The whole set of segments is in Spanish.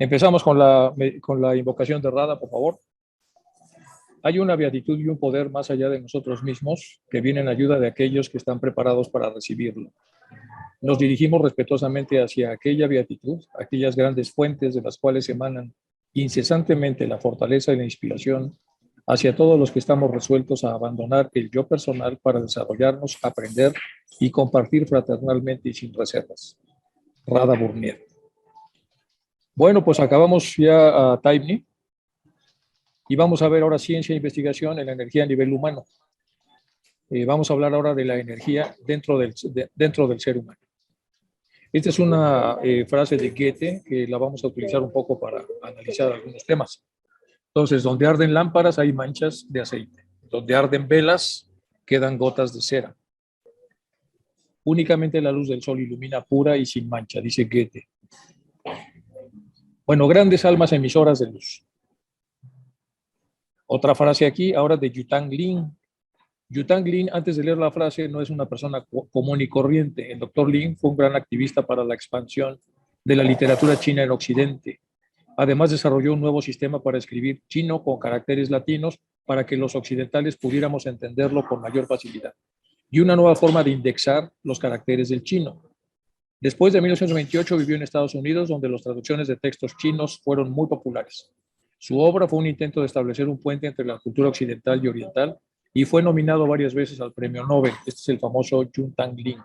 Empezamos con la invocación de Radha, por favor. Hay una beatitud y un poder más allá de nosotros mismos que viene en ayuda de aquellos que están preparados para recibirlo. Nos dirigimos respetuosamente hacia aquella beatitud, aquellas grandes fuentes de las cuales emanan incesantemente la fortaleza y la inspiración hacia todos los que estamos resueltos a abandonar el yo personal para desarrollarnos, aprender y compartir fraternalmente y sin reservas. Radha Burnier. Bueno, pues acabamos ya a Taibni y vamos a ver ahora ciencia e investigación en la energía a nivel humano. Vamos a hablar ahora de la energía dentro del ser humano. Esta es una frase de Goethe que la vamos a utilizar un poco para analizar algunos temas. Entonces, donde arden lámparas hay manchas de aceite. Donde arden velas quedan gotas de cera. Únicamente la luz del sol ilumina pura y sin mancha, dice Goethe. Bueno, grandes almas emisoras de luz. Otra frase aquí, ahora de Yutang Lin. Yutang Lin, antes de leer la frase, no es una persona común y corriente. El doctor Lin fue un gran activista para la expansión de la literatura china en Occidente. Además, desarrolló un nuevo sistema para escribir chino con caracteres latinos para que los occidentales pudiéramos entenderlo con mayor facilidad. Y una nueva forma de indexar los caracteres del chino. Después de 1928 vivió en Estados Unidos, donde las traducciones de textos chinos fueron muy populares. Su obra fue un intento de establecer un puente entre la cultura occidental y oriental y fue nominado varias veces al premio Nobel. Este es el famoso Yutang Lin.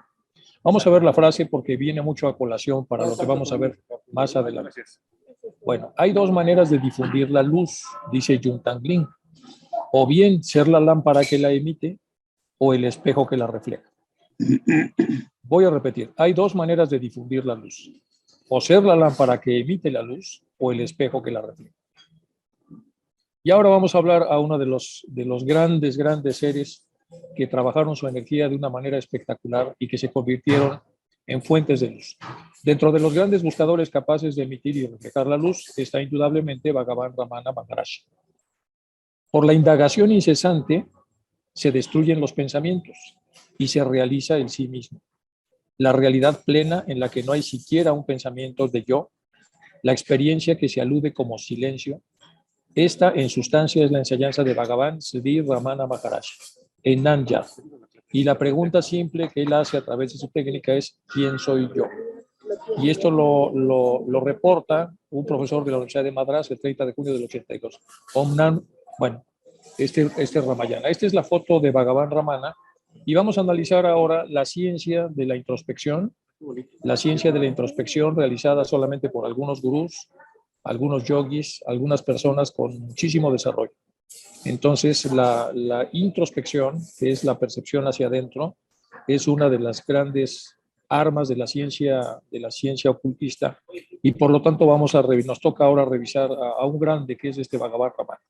Vamos a ver la frase porque viene mucho a colación para lo que vamos a ver más adelante. Bueno, hay dos maneras de difundir la luz, dice Yutang Lin. O bien ser la lámpara que la emite o el espejo que la refleja. Voy a repetir, hay dos maneras de difundir la luz. O ser la lámpara que emite la luz o el espejo que la refleja. Y ahora vamos a hablar a uno de los grandes seres que trabajaron su energía de una manera espectacular y que se convirtieron en fuentes de luz. Dentro de los grandes buscadores capaces de emitir y reflejar la luz está indudablemente Bhagavan Ramana Maharaji. Por la indagación incesante se destruyen los pensamientos y se realiza el sí mismo. La realidad plena en la que no hay siquiera un pensamiento de yo, la experiencia que se alude como silencio. Esta, en sustancia, es la enseñanza de Bhagavan Sri Ramana Maharaji en Nanyar. Y la pregunta simple que él hace a través de su técnica es ¿quién soy yo? Y esto lo reporta un profesor de la Universidad de Madras el 30 de junio del 82. Bueno, este Ramayana. Esta es la foto de Bhagavan Ramana y vamos a analizar ahora la ciencia de la introspección realizada solamente por algunos gurús, algunos yogis, algunas personas con muchísimo desarrollo. Entonces, la introspección, que es la percepción hacia adentro, es una de las grandes armas de la ciencia ocultista y por lo tanto nos toca ahora revisar a un grande que es este Bhagavan Ramana.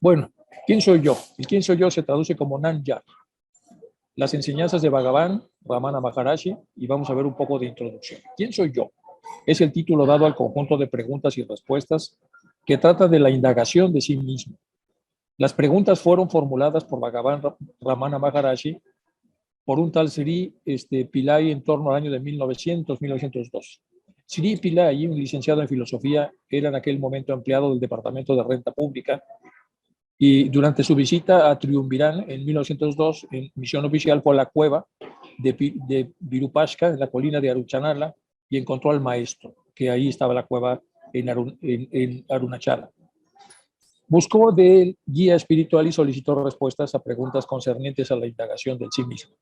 Bueno, ¿quién soy yo? El quién soy yo se traduce como Nanyar. Las enseñanzas de Bhagavan Ramana Maharaji y vamos a ver un poco de introducción. ¿Quién soy yo? Es el título dado al conjunto de preguntas y respuestas que trata de la indagación de sí mismo. Las preguntas fueron formuladas por Bhagavan Ramana Maharaji por un tal Sri Pillai en torno al año de 1900-1902. Sri Pillai, un licenciado en filosofía, era en aquel momento empleado del Departamento de Renta Pública y durante su visita a Triunvirán en 1902, en misión oficial, fue a la cueva de Virupaksha, en la colina de Aruchanala, y encontró al maestro, que ahí estaba la cueva en Arunachala. Buscó de él guía espiritual y solicitó respuestas a preguntas concernientes a la indagación del sí mismo.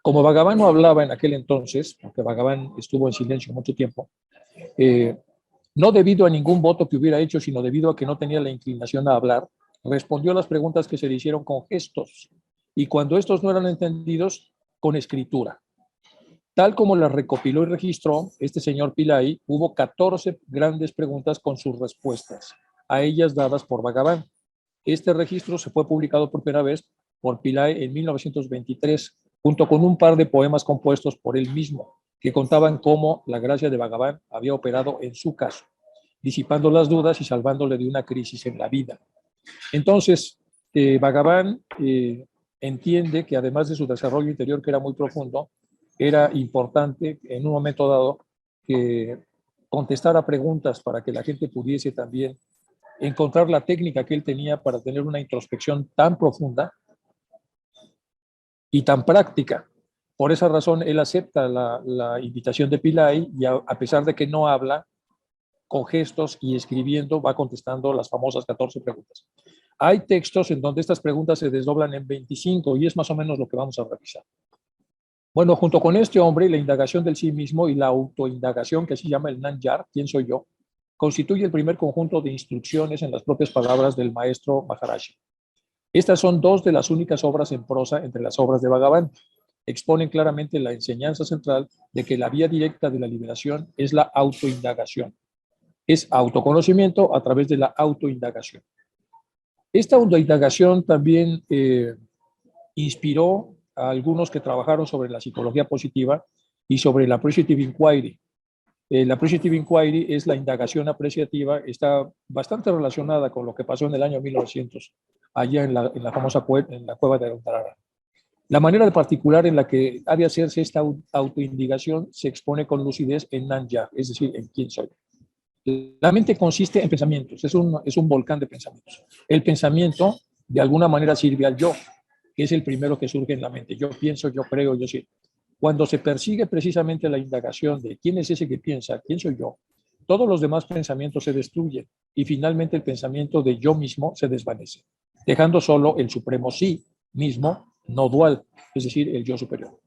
Como Bhagavan no hablaba en aquel entonces, porque Bhagavan estuvo en silencio mucho tiempo, no debido a ningún voto que hubiera hecho, sino debido a que no tenía la inclinación a hablar, respondió a las preguntas que se le hicieron con gestos y cuando estos no eran entendidos, con escritura. Tal como las recopiló y registró este señor Pillai, hubo 14 grandes preguntas con sus respuestas, a ellas dadas por Bhagavan. Este registro se fue publicado por primera vez por Pillai en 1923, junto con un par de poemas compuestos por él mismo, que contaban cómo la gracia de Bhagavan había operado en su caso, disipando las dudas y salvándole de una crisis en la vida. Entonces, Bhagavan entiende que además de su desarrollo interior, que era muy profundo, era importante en un momento dado que contestara preguntas para que la gente pudiese también encontrar la técnica que él tenía para tener una introspección tan profunda y tan práctica. Por esa razón, él acepta la invitación de Pillai y a pesar de que no habla, con gestos y escribiendo va contestando las famosas 14 preguntas. Hay textos en donde estas preguntas se desdoblan en 25 y es más o menos lo que vamos a revisar. Bueno, junto con este hombre, la indagación del sí mismo y la autoindagación, que se llama el Nanyar, ¿quién soy yo?, constituye el primer conjunto de instrucciones en las propias palabras del maestro Maharaji. Estas son dos de las únicas obras en prosa entre las obras de Bhagavan. Exponen claramente la enseñanza central de que la vía directa de la liberación es la autoindagación. Es autoconocimiento a través de la autoindagación. Esta autoindagación también inspiró a algunos que trabajaron sobre la psicología positiva y sobre la appreciative inquiry. La appreciative inquiry es la indagación apreciativa, está bastante relacionada con lo que pasó en el año 1900, allá en la famosa cueva de Ontarara. La manera particular en la que ha de hacerse esta autoindagación se expone con lucidez en Nanya, es decir, en quién soy. La mente consiste en pensamientos, es un volcán de pensamientos. El pensamiento, de alguna manera, sirve al yo, que es el primero que surge en la mente. Yo pienso, yo creo, yo siento. Cuando se persigue precisamente la indagación de quién es ese que piensa, quién soy yo, todos los demás pensamientos se destruyen y finalmente el pensamiento de yo mismo se desvanece, dejando solo el supremo sí mismo, no dual, es decir, el yo superior.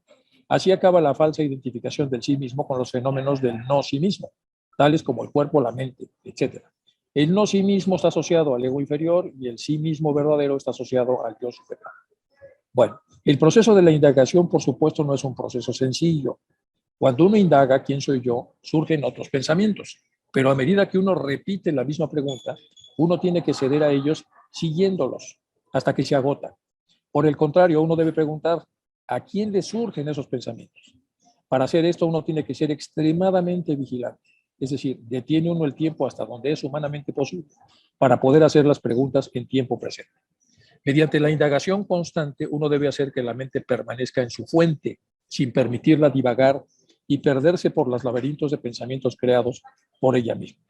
Así acaba la falsa identificación del sí mismo con los fenómenos del no sí mismo, tales como el cuerpo, la mente, etc. El no sí mismo está asociado al ego inferior y el sí mismo verdadero está asociado al yo superior. Bueno, el proceso de la indagación, por supuesto, no es un proceso sencillo. Cuando uno indaga quién soy yo, surgen otros pensamientos, pero a medida que uno repite la misma pregunta, uno tiene que ceder a ellos siguiéndolos hasta que se agota. Por el contrario, uno debe preguntar a quién le surgen esos pensamientos. Para hacer esto, uno tiene que ser extremadamente vigilante, es decir, detiene uno el tiempo hasta donde es humanamente posible para poder hacer las preguntas en tiempo presente. Mediante la indagación constante, uno debe hacer que la mente permanezca en su fuente, sin permitirla divagar y perderse por los laberintos de pensamientos creados por ella misma.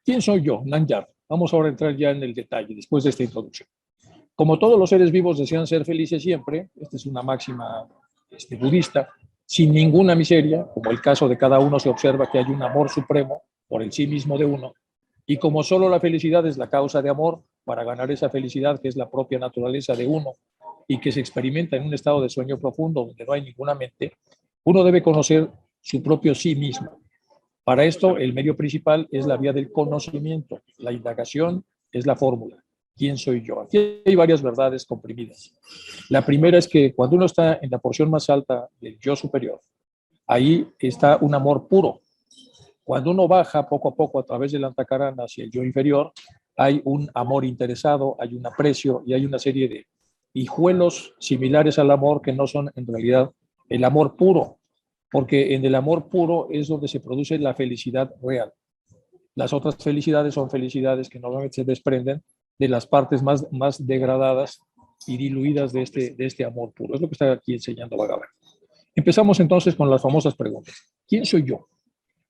¿Quién soy yo? Nanyar. Vamos ahora a entrar ya en el detalle, después de esta introducción. Como todos los seres vivos desean ser felices siempre, esta es una máxima budista, sin ninguna miseria, como el caso de cada uno se observa que hay un amor supremo por el sí mismo de uno, y como solo la felicidad es la causa de amor, para ganar esa felicidad que es la propia naturaleza de uno y que se experimenta en un estado de sueño profundo donde no hay ninguna mente, uno debe conocer su propio sí mismo. Para esto, el medio principal es la vía del conocimiento. La indagación es la fórmula. ¿Quién soy yo? Aquí hay varias verdades comprimidas. La primera es que cuando uno está en la porción más alta del yo superior, ahí está un amor puro. Cuando uno baja poco a poco a través del antakarana hacia el yo inferior, hay un amor interesado, hay un aprecio y hay una serie de hijuelos similares al amor que no son en realidad el amor puro, porque en el amor puro es donde se produce la felicidad real. Las otras felicidades son felicidades que normalmente se desprenden de las partes más degradadas y diluidas de este amor puro. Es lo que está aquí enseñando Bhagavan. Empezamos entonces con las famosas preguntas. ¿Quién soy yo?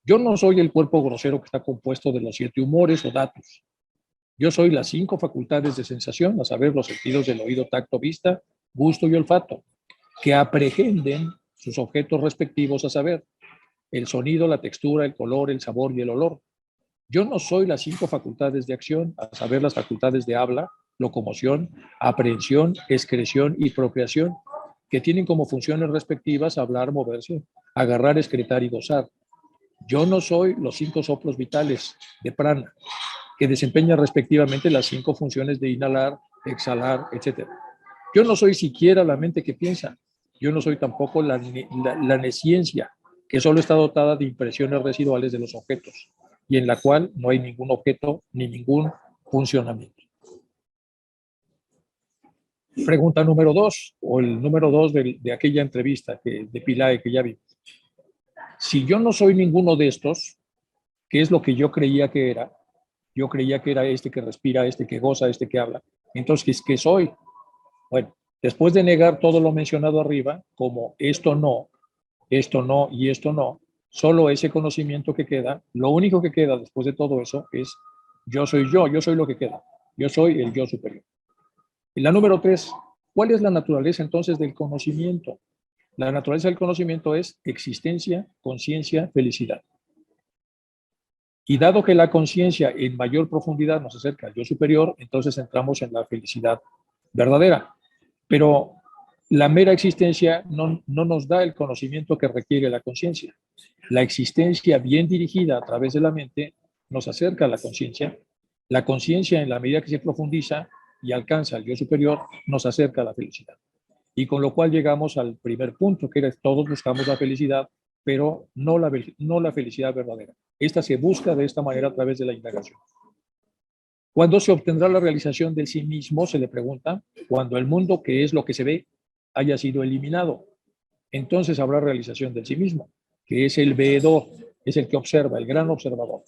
Yo no soy el cuerpo grosero que está compuesto de los 7 humores o datos. Yo soy las 5 facultades de sensación, a saber, los sentidos del oído, tacto, vista, gusto y olfato, que aprehenden sus objetos respectivos, a saber, el sonido, la textura, el color, el sabor y el olor. Yo no soy las 5 facultades de acción, a saber, las facultades de habla, locomoción, aprehensión, excreción y procreación, que tienen como funciones respectivas hablar, moverse, agarrar, excretar y gozar. Yo no soy los 5 soplos vitales de prana, que desempeñan respectivamente las 5 funciones de inhalar, exhalar, etc. Yo no soy siquiera la mente que piensa. Yo no soy tampoco la nesciencia, que solo está dotada de impresiones residuales de los objetos, y en la cual no hay ningún objeto ni ningún funcionamiento. Pregunta número 2, o el número 2 de aquella entrevista de Pillai que ya vi. Si yo no soy ninguno de estos, ¿qué es lo que yo creía que era? Yo creía que era este que respira, este que goza, este que habla. Entonces, ¿qué soy? Bueno, después de negar todo lo mencionado arriba, como esto no y esto no, Solo ese conocimiento que queda, lo único que queda después de todo eso es yo soy lo que queda. Yo soy el yo superior. Y la número 3, ¿cuál es la naturaleza entonces del conocimiento? La naturaleza del conocimiento es existencia, conciencia, felicidad. Y dado que la conciencia en mayor profundidad nos acerca al yo superior, entonces entramos en la felicidad verdadera. Pero la mera existencia no nos da el conocimiento que requiere la conciencia. La existencia bien dirigida a través de la mente nos acerca a la conciencia. La conciencia, en la medida que se profundiza y alcanza el yo superior, nos acerca a la felicidad. Y con lo cual llegamos al primer punto, que era todos buscamos la felicidad, pero no la felicidad verdadera. Esta se busca de esta manera a través de la indagación. ¿Cuándo se obtendrá la realización del sí mismo? Se le pregunta. Cuando el mundo, que es lo que se ve, haya sido eliminado. Entonces habrá realización del sí mismo, que es el veedor, es el que observa, el gran observador.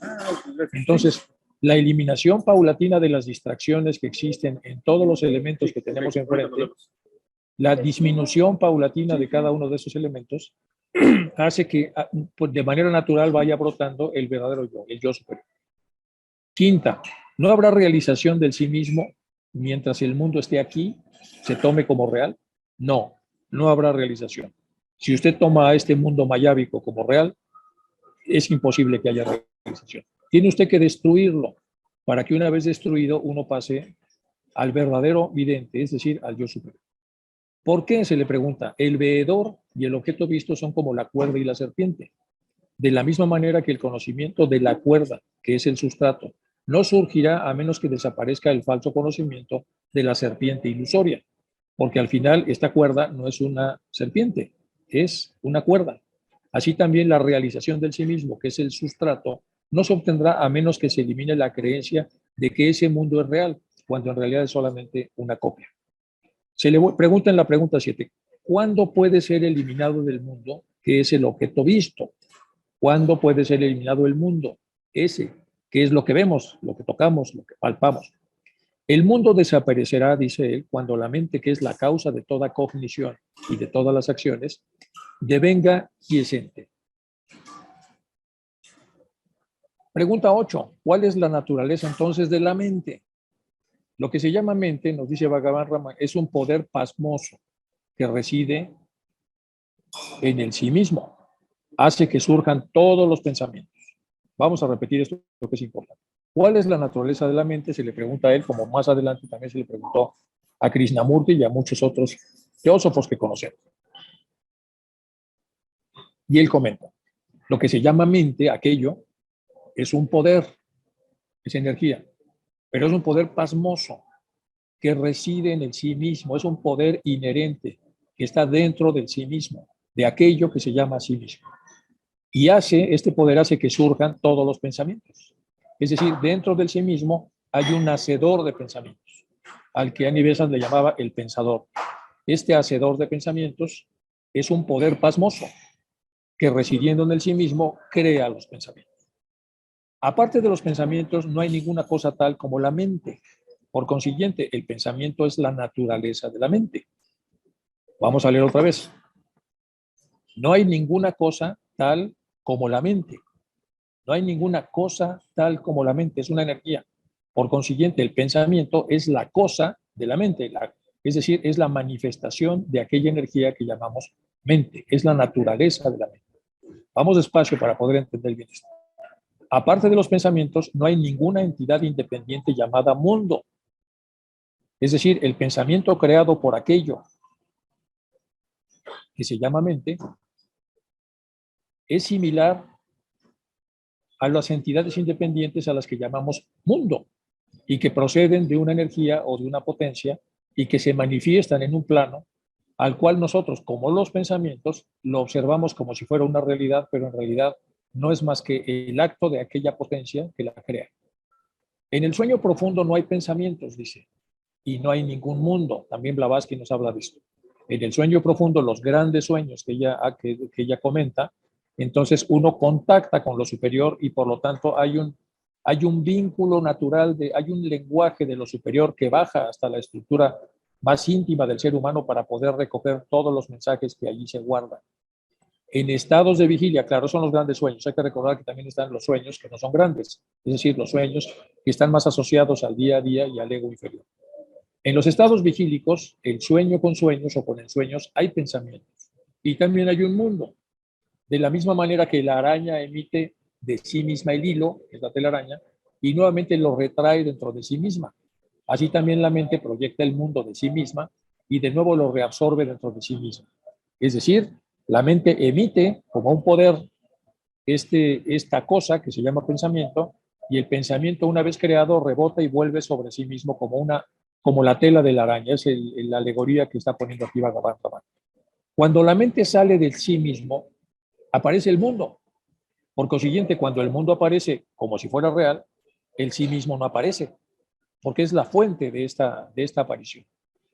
Entonces, la eliminación paulatina de las distracciones que existen en todos los elementos que tenemos enfrente, la disminución paulatina de cada uno de esos elementos, hace que pues, de manera natural vaya brotando el verdadero yo, el yo superior. Quinta, no habrá realización del sí mismo mientras el mundo esté aquí, se tome como real. No, no habrá realización. Si usted toma a este mundo mayábico como real, es imposible que haya realización. Tiene usted que destruirlo para que una vez destruido uno pase al verdadero vidente, es decir, al yo superior. ¿Por qué? Se le pregunta. El veedor y el objeto visto son como la cuerda y la serpiente. De la misma manera que el conocimiento de la cuerda, que es el sustrato, no surgirá a menos que desaparezca el falso conocimiento de la serpiente ilusoria, porque al final esta cuerda no es una serpiente, es una cuerda. Así también la realización del sí mismo, que es el sustrato, no se obtendrá a menos que se elimine la creencia de que ese mundo es real, cuando en realidad es solamente una copia. Se le pregunta en la pregunta 7, ¿cuándo puede ser eliminado del mundo, que es el objeto visto? ¿Cuándo puede ser eliminado el mundo? Ese, que es lo que vemos, lo que tocamos, lo que palpamos. El mundo desaparecerá, dice él, cuando la mente, que es la causa de toda cognición y de todas las acciones, devenga quiescente. Pregunta 8. ¿Cuál es la naturaleza entonces de la mente? Lo que se llama mente, nos dice Bhagavan Rama, es un poder pasmoso que reside en el sí mismo. Hace que surjan todos los pensamientos. Vamos a repetir esto, lo que es importante. ¿Cuál es la naturaleza de la mente? Se le pregunta a él, como más adelante también se le preguntó a Krishnamurti y a muchos otros teósofos que conocemos. Y él comenta, lo que se llama mente, aquello, es un poder, es energía, pero es un poder pasmoso que reside en el sí mismo, es un poder inherente que está dentro del sí mismo, de aquello que se llama sí mismo. Y este poder hace que surjan todos los pensamientos. Es decir, dentro del sí mismo hay un hacedor de pensamientos, al que Annie Besant le llamaba el pensador. Este hacedor de pensamientos es un poder pasmoso que residiendo en el sí mismo crea los pensamientos. Aparte de los pensamientos, no hay ninguna cosa tal como la mente. Por consiguiente, el pensamiento es la naturaleza de la mente. Vamos a leer otra vez. No hay ninguna cosa tal como la mente. No hay ninguna cosa tal como la mente, es una energía. Por consiguiente, el pensamiento es la cosa de la mente, es decir, es la manifestación de aquella energía que llamamos mente, es la naturaleza de la mente. Vamos despacio para poder entender bien esto. Aparte de los pensamientos, no hay ninguna entidad independiente llamada mundo. Es decir, el pensamiento creado por aquello que se llama mente es similar a las entidades independientes a las que llamamos mundo y que proceden de una energía o de una potencia y que se manifiestan en un plano al cual nosotros, como los pensamientos, lo observamos como si fuera una realidad, pero en realidad no es más que el acto de aquella potencia que la crea. En el sueño profundo no hay pensamientos, dice, y no hay ningún mundo. También Blavatsky nos habla de esto. En el sueño profundo, los grandes sueños que ella comenta, entonces uno contacta con lo superior y por lo tanto hay un vínculo natural, hay un lenguaje de lo superior que baja hasta la estructura más íntima del ser humano para poder recoger todos los mensajes que allí se guardan. En estados de vigilia, claro, son los grandes sueños. Hay que recordar que también están los sueños que no son grandes, es decir, los sueños que están más asociados al día a día y al ego inferior. En los estados vigílicos, el sueño con sueños o con ensueños, hay pensamientos y también hay un mundo. De la misma manera que la araña emite de sí misma el hilo, que es la telaraña, y nuevamente lo retrae dentro de sí misma. Así también la mente proyecta el mundo de sí misma y de nuevo lo reabsorbe dentro de sí misma. Es decir, la mente emite como un poder esta cosa que se llama pensamiento, y el pensamiento, una vez creado, rebota y vuelve sobre sí mismo como la tela de la araña. Es la alegoría que está poniendo aquí Bhagavan. Cuando la mente sale del sí mismo, aparece el mundo. Por consiguiente, cuando el mundo aparece como si fuera real, el sí mismo no aparece, porque es la fuente de esta aparición.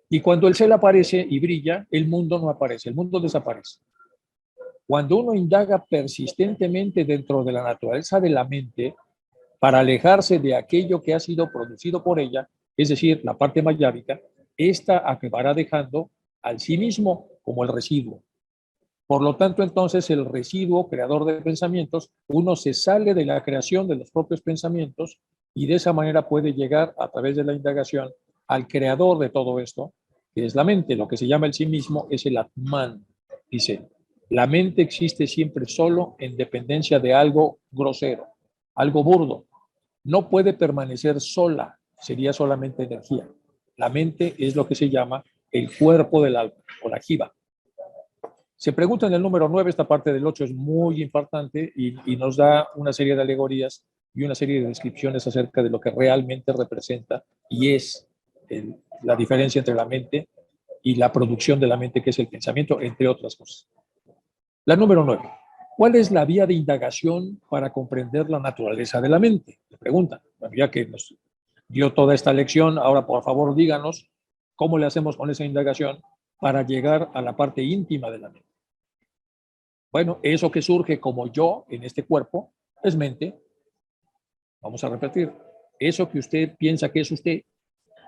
Y cuando el ser aparece y brilla, el mundo no aparece, el mundo desaparece. Cuando uno indaga persistentemente dentro de la naturaleza de la mente para alejarse de aquello que ha sido producido por ella, es decir, la parte mayábica, esta acabará dejando al sí mismo como el residuo. Por lo tanto, entonces, el residuo creador de pensamientos, uno se sale de la creación de los propios pensamientos y de esa manera puede llegar a través de la indagación al creador de todo esto, que es la mente. Lo que se llama el sí mismo es el Atman. Dice, la mente existe siempre solo en dependencia de algo grosero, algo burdo. No puede permanecer sola, sería solamente energía. La mente es lo que se llama el cuerpo del alma, o la jiva. Se pregunta en el número 9, esta parte del 8 es muy importante y nos da una serie de alegorías y una serie de descripciones acerca de lo que realmente representa y es la diferencia entre la mente y la producción de la mente, que es el pensamiento, entre otras cosas. La número 9. ¿Cuál es la vía de indagación para comprender la naturaleza de la mente? Le preguntan. Bueno, ya que nos dio toda esta lección, ahora por favor díganos cómo le hacemos con esa indagación para llegar a la parte íntima de la mente. Bueno, eso que surge como yo en este cuerpo es mente. Vamos a repetir. Eso que usted piensa que es usted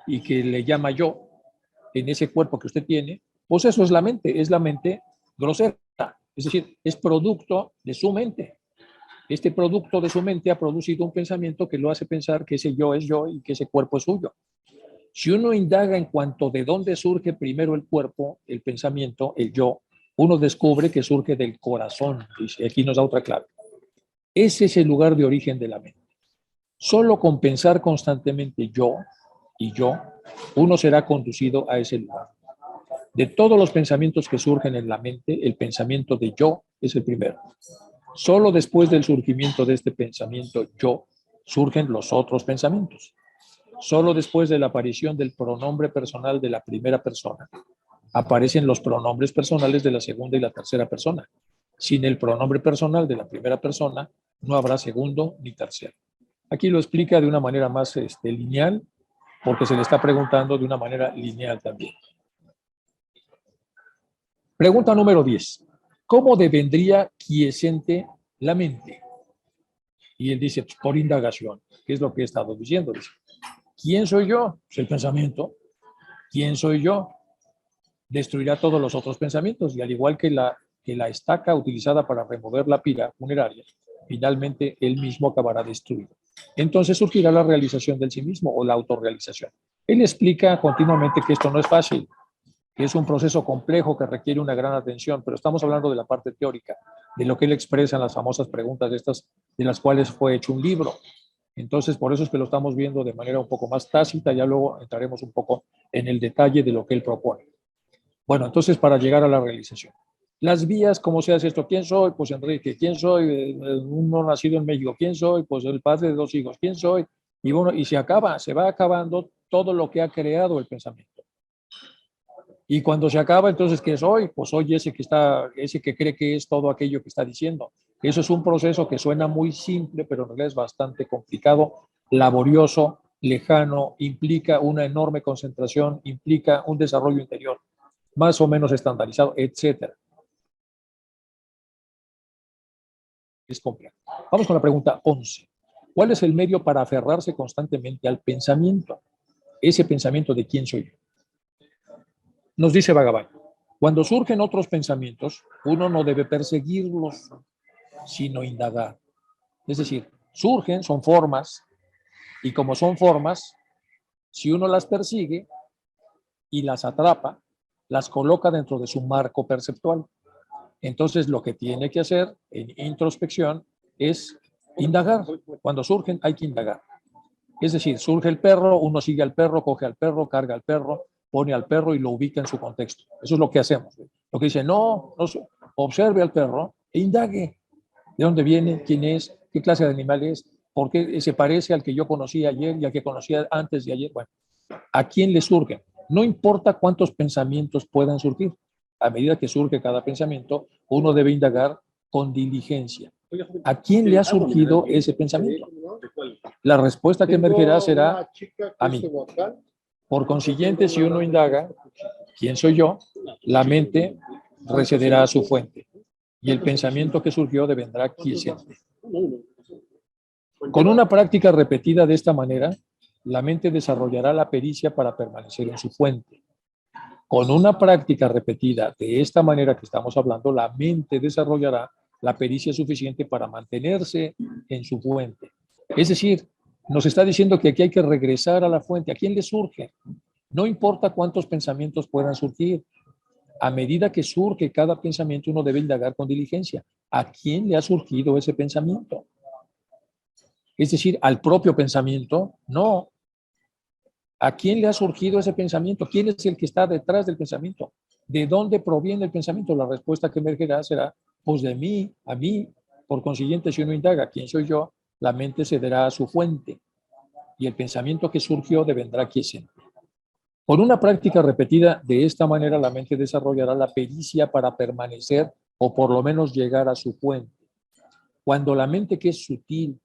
y que le llama yo en ese cuerpo que usted tiene, pues eso es la mente grosera. Es decir, es producto de su mente. Este producto de su mente ha producido un pensamiento que lo hace pensar que ese yo es yo y que ese cuerpo es suyo. Si uno indaga en cuanto de dónde surge primero el cuerpo, el pensamiento, el yo, uno descubre que surge del corazón. Y aquí nos da otra clave. Ese es el lugar de origen de la mente. Solo con pensar constantemente yo y yo, uno será conducido a ese lugar. De todos los pensamientos que surgen en la mente, el pensamiento de yo es el primero. Solo después del surgimiento de este pensamiento yo, surgen los otros pensamientos. Solo después de la aparición del pronombre personal de la primera persona, aparecen los pronombres personales de la segunda y la tercera persona. Sin el pronombre personal de la primera persona, no habrá segundo ni tercero. Aquí lo explica de una manera más lineal, porque se le está preguntando de una manera lineal también. Pregunta número 10. ¿Cómo devendría quiescente la mente? Y él dice, pues, por indagación, que es lo que he estado diciendo. Dice, ¿quién soy yo? Pues el pensamiento. ¿Quién soy yo? Destruirá todos los otros pensamientos y al igual que la estaca utilizada para remover la pira funeraria, finalmente él mismo acabará destruido. Entonces surgirá la realización del sí mismo o la autorrealización. Él explica continuamente que esto no es fácil, que es un proceso complejo que requiere una gran atención, pero estamos hablando de la parte teórica, de lo que él expresa en las famosas preguntas estas, de las cuales fue hecho un libro. Entonces, por eso es que lo estamos viendo de manera un poco más tácita, ya luego entraremos un poco en el detalle de lo que él propone. Bueno, entonces para llegar a la realización. Las vías, ¿cómo se hace esto? ¿Quién soy? Pues Enrique. ¿Quién soy? Uno nacido en México. ¿Quién soy? Pues el padre de 2 hijos. ¿Quién soy? Y bueno, y se va acabando todo lo que ha creado el pensamiento. Y cuando se acaba, entonces, ¿qué soy? Pues soy ese que cree que es todo aquello que está diciendo. Eso es un proceso que suena muy simple, pero en realidad es bastante complicado, laborioso, lejano, implica una enorme concentración, implica un desarrollo interior más o menos estandarizado, etcétera. Es complejo. Vamos con la pregunta 11. ¿Cuál es el medio para aferrarse constantemente al pensamiento? Ese pensamiento de quién soy yo. Nos dice Bhagavan. Cuando surgen otros pensamientos, uno no debe perseguirlos, sino indagar. Es decir, surgen, son formas, y como son formas, si uno las persigue y las atrapa, las coloca dentro de su marco perceptual. Entonces, lo que tiene que hacer en introspección es indagar. Cuando surgen, hay que indagar. Es decir, surge el perro, uno sigue al perro, coge al perro, carga al perro, pone al perro y lo ubica en su contexto. Eso es lo que hacemos. Lo que dice, no observe al perro e indague de dónde viene, quién es, qué clase de animal es, por qué se parece al que yo conocí ayer y al que conocía antes de ayer. Bueno, ¿a quién le surgen? No importa cuántos pensamientos puedan surgir. A medida que surge cada pensamiento, uno debe indagar con diligencia. ¿A quién le ha surgido ese pensamiento? La respuesta que emergerá será a mí. Por consiguiente, si uno indaga, ¿quién soy yo? La mente recederá a su fuente y el pensamiento que surgió devendrá quiescente. Con una práctica repetida de esta manera, la mente desarrollará la pericia para permanecer en su fuente. Con una práctica repetida de esta manera que estamos hablando, la mente desarrollará la pericia suficiente para mantenerse en su fuente. Es decir, nos está diciendo que aquí hay que regresar a la fuente. ¿A quién le surge? No importa cuántos pensamientos puedan surgir. A medida que surge cada pensamiento, uno debe indagar con diligencia. ¿A quién le ha surgido ese pensamiento? Es decir, al propio pensamiento, no. ¿A quién le ha surgido ese pensamiento? ¿Quién es el que está detrás del pensamiento? ¿De dónde proviene el pensamiento? La respuesta que emergerá será, pues de mí, a mí. Por consiguiente, si uno indaga quién soy yo, la mente cederá a su fuente y el pensamiento que surgió devendrá quiescente. Por una práctica repetida de esta manera, la mente desarrollará la pericia para permanecer o por lo menos llegar a su fuente. Cuando la mente, que es sutil,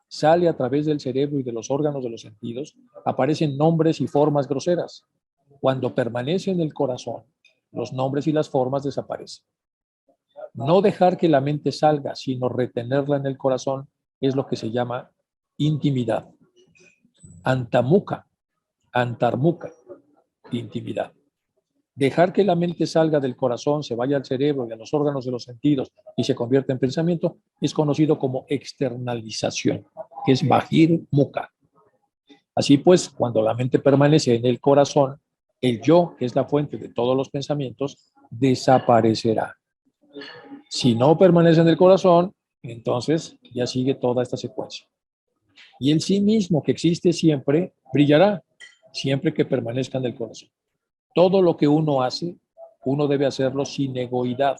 sale a través del cerebro y de los órganos de los sentidos, aparecen nombres y formas groseras. Cuando permanece en el corazón, los nombres y las formas desaparecen. No dejar que la mente salga, sino retenerla en el corazón, es lo que se llama intimidad. Antamuca, antarmuca, intimidad. Dejar que la mente salga del corazón, se vaya al cerebro y a los órganos de los sentidos y se convierta en pensamiento, es conocido como externalización, que es bajir muka. Así pues, cuando la mente permanece en el corazón, el yo, que es la fuente de todos los pensamientos, desaparecerá. Si no permanece en el corazón, entonces ya sigue toda esta secuencia. Y el sí mismo, que existe siempre, brillará, siempre que permanezca en el corazón. Todo lo que uno hace, uno debe hacerlo sin egoidad.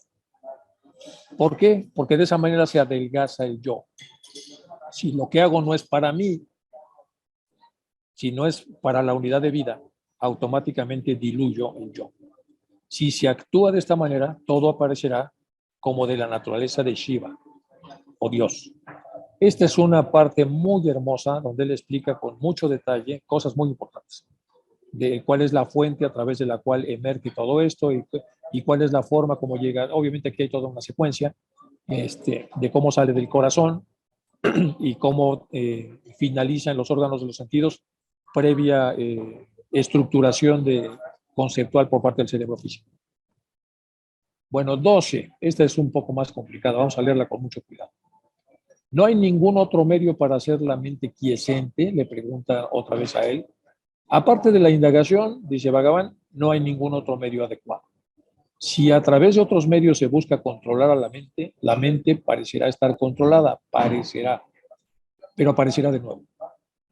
¿Por qué? Porque de esa manera se adelgaza el yo. Si lo que hago no es para mí, si no es para la unidad de vida, automáticamente diluyo el yo. Si se actúa de esta manera, todo aparecerá como de la naturaleza de Shiva o Dios. Esta es una parte muy hermosa donde él explica con mucho detalle cosas muy importantes, de cuál es la fuente a través de la cual emerge todo esto y cuál es la forma como llega. Obviamente aquí hay toda una secuencia de cómo sale del corazón y cómo finaliza en los órganos de los sentidos previa estructuración conceptual por parte del cerebro físico. Bueno, 12. Esta es un poco más complicada. Vamos a leerla con mucho cuidado. ¿No hay ningún otro medio para hacer la mente quiescente? Le pregunta otra vez a él. Aparte de la indagación, dice Bhagavan, no hay ningún otro medio adecuado. Si a través de otros medios se busca controlar a la mente parecerá estar controlada, parecerá, pero aparecerá de nuevo.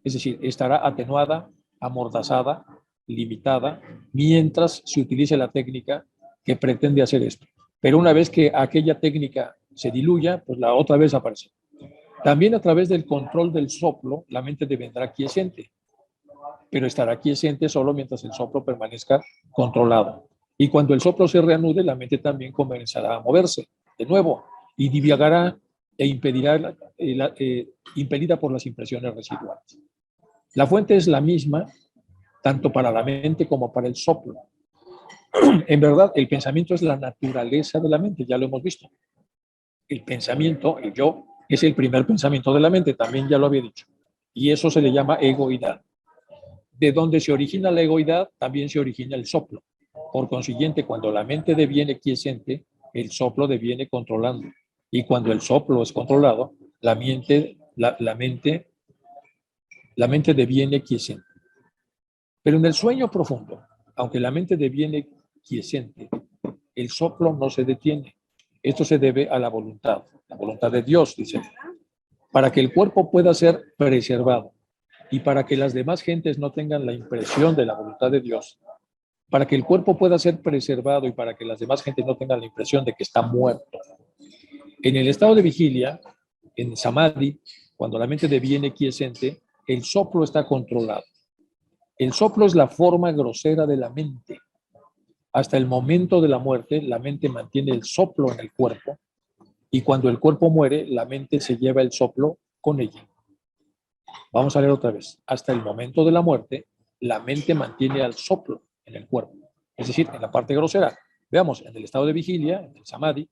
Es decir, estará atenuada, amordazada, limitada, mientras se utilice la técnica que pretende hacer esto. Pero una vez que aquella técnica se diluya, pues la otra vez aparece. También a través del control del soplo, la mente devendrá quiescente, pero estará quiescente solo mientras el soplo permanezca controlado. Y cuando el soplo se reanude, la mente también comenzará a moverse de nuevo y divagará e impedirá impelida por las impresiones residuales. La fuente es la misma, tanto para la mente como para el soplo. En verdad, el pensamiento es la naturaleza de la mente, ya lo hemos visto. El pensamiento, el yo, es el primer pensamiento de la mente, también ya lo había dicho. Y eso se le llama egoidad. De donde se origina la egoidad, también se origina el soplo. Por consiguiente, cuando la mente deviene quiescente, el soplo deviene controlando. Y cuando el soplo es controlado, la mente deviene quiescente. Pero en el sueño profundo, aunque la mente deviene quiescente, el soplo no se detiene. Esto se debe a la voluntad de Dios, dice, para que el cuerpo pueda ser preservado y para que las demás gentes no tengan la impresión de la voluntad de Dios, para que el cuerpo pueda ser preservado y para que las demás gentes no tengan la impresión de que está muerto. En el estado de vigilia, en samadhi, cuando la mente deviene quiescente, el soplo está controlado. El soplo es la forma grosera de la mente. Hasta el momento de la muerte, la mente mantiene el soplo en el cuerpo y cuando el cuerpo muere, la mente se lleva el soplo con ella. Vamos a leer otra vez. Hasta el momento de la muerte, la mente mantiene al soplo en el cuerpo, es decir, en la parte grosera. Veamos, en el estado de vigilia, en el samadhi,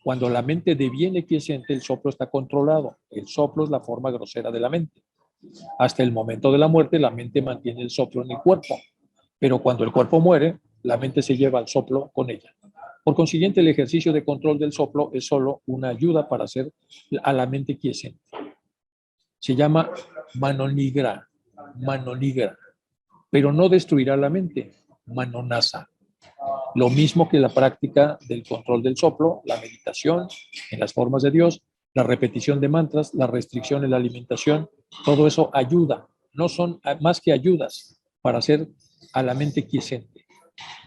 cuando la mente deviene quiescente, el soplo está controlado. El soplo es la forma grosera de la mente. Hasta el momento de la muerte, la mente mantiene el soplo en el cuerpo. Pero cuando el cuerpo muere, la mente se lleva el soplo con ella. Por consiguiente, el ejercicio de control del soplo es solo una ayuda para hacer a la mente quiescente. Se llama manonigra, pero no destruirá la mente, manonasa. Lo mismo que la práctica del control del soplo, la meditación en las formas de Dios, la repetición de mantras, la restricción en la alimentación, todo eso ayuda, no son más que ayudas para hacer a la mente quiescente.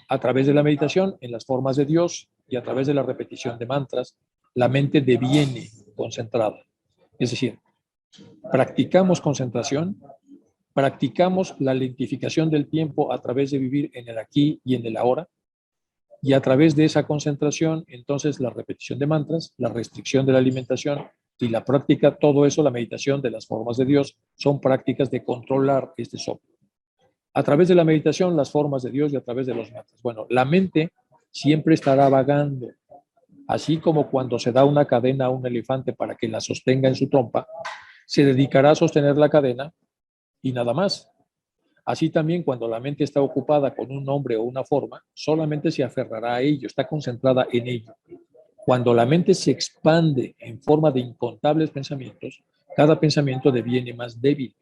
A través de la meditación en las formas de Dios y a través de la repetición de mantras, la mente deviene concentrada. Es decir, practicamos concentración, practicamos la lentificación del tiempo a través de vivir en el aquí y en el ahora, y a través de esa concentración, entonces la repetición de mantras, la restricción de la alimentación y la práctica, todo eso, la meditación de las formas de Dios, son prácticas de controlar este soplo. A través de la meditación, las formas de Dios y a través de los mantras. Bueno, la mente siempre estará vagando, así como cuando se da una cadena a un elefante para que la sostenga en su trompa, se dedicará a sostener la cadena y nada más. Así también cuando la mente está ocupada con un nombre o una forma, solamente se aferrará a ello, está concentrada en ello. Cuando la mente se expande en forma de incontables pensamientos, cada pensamiento deviene más débil.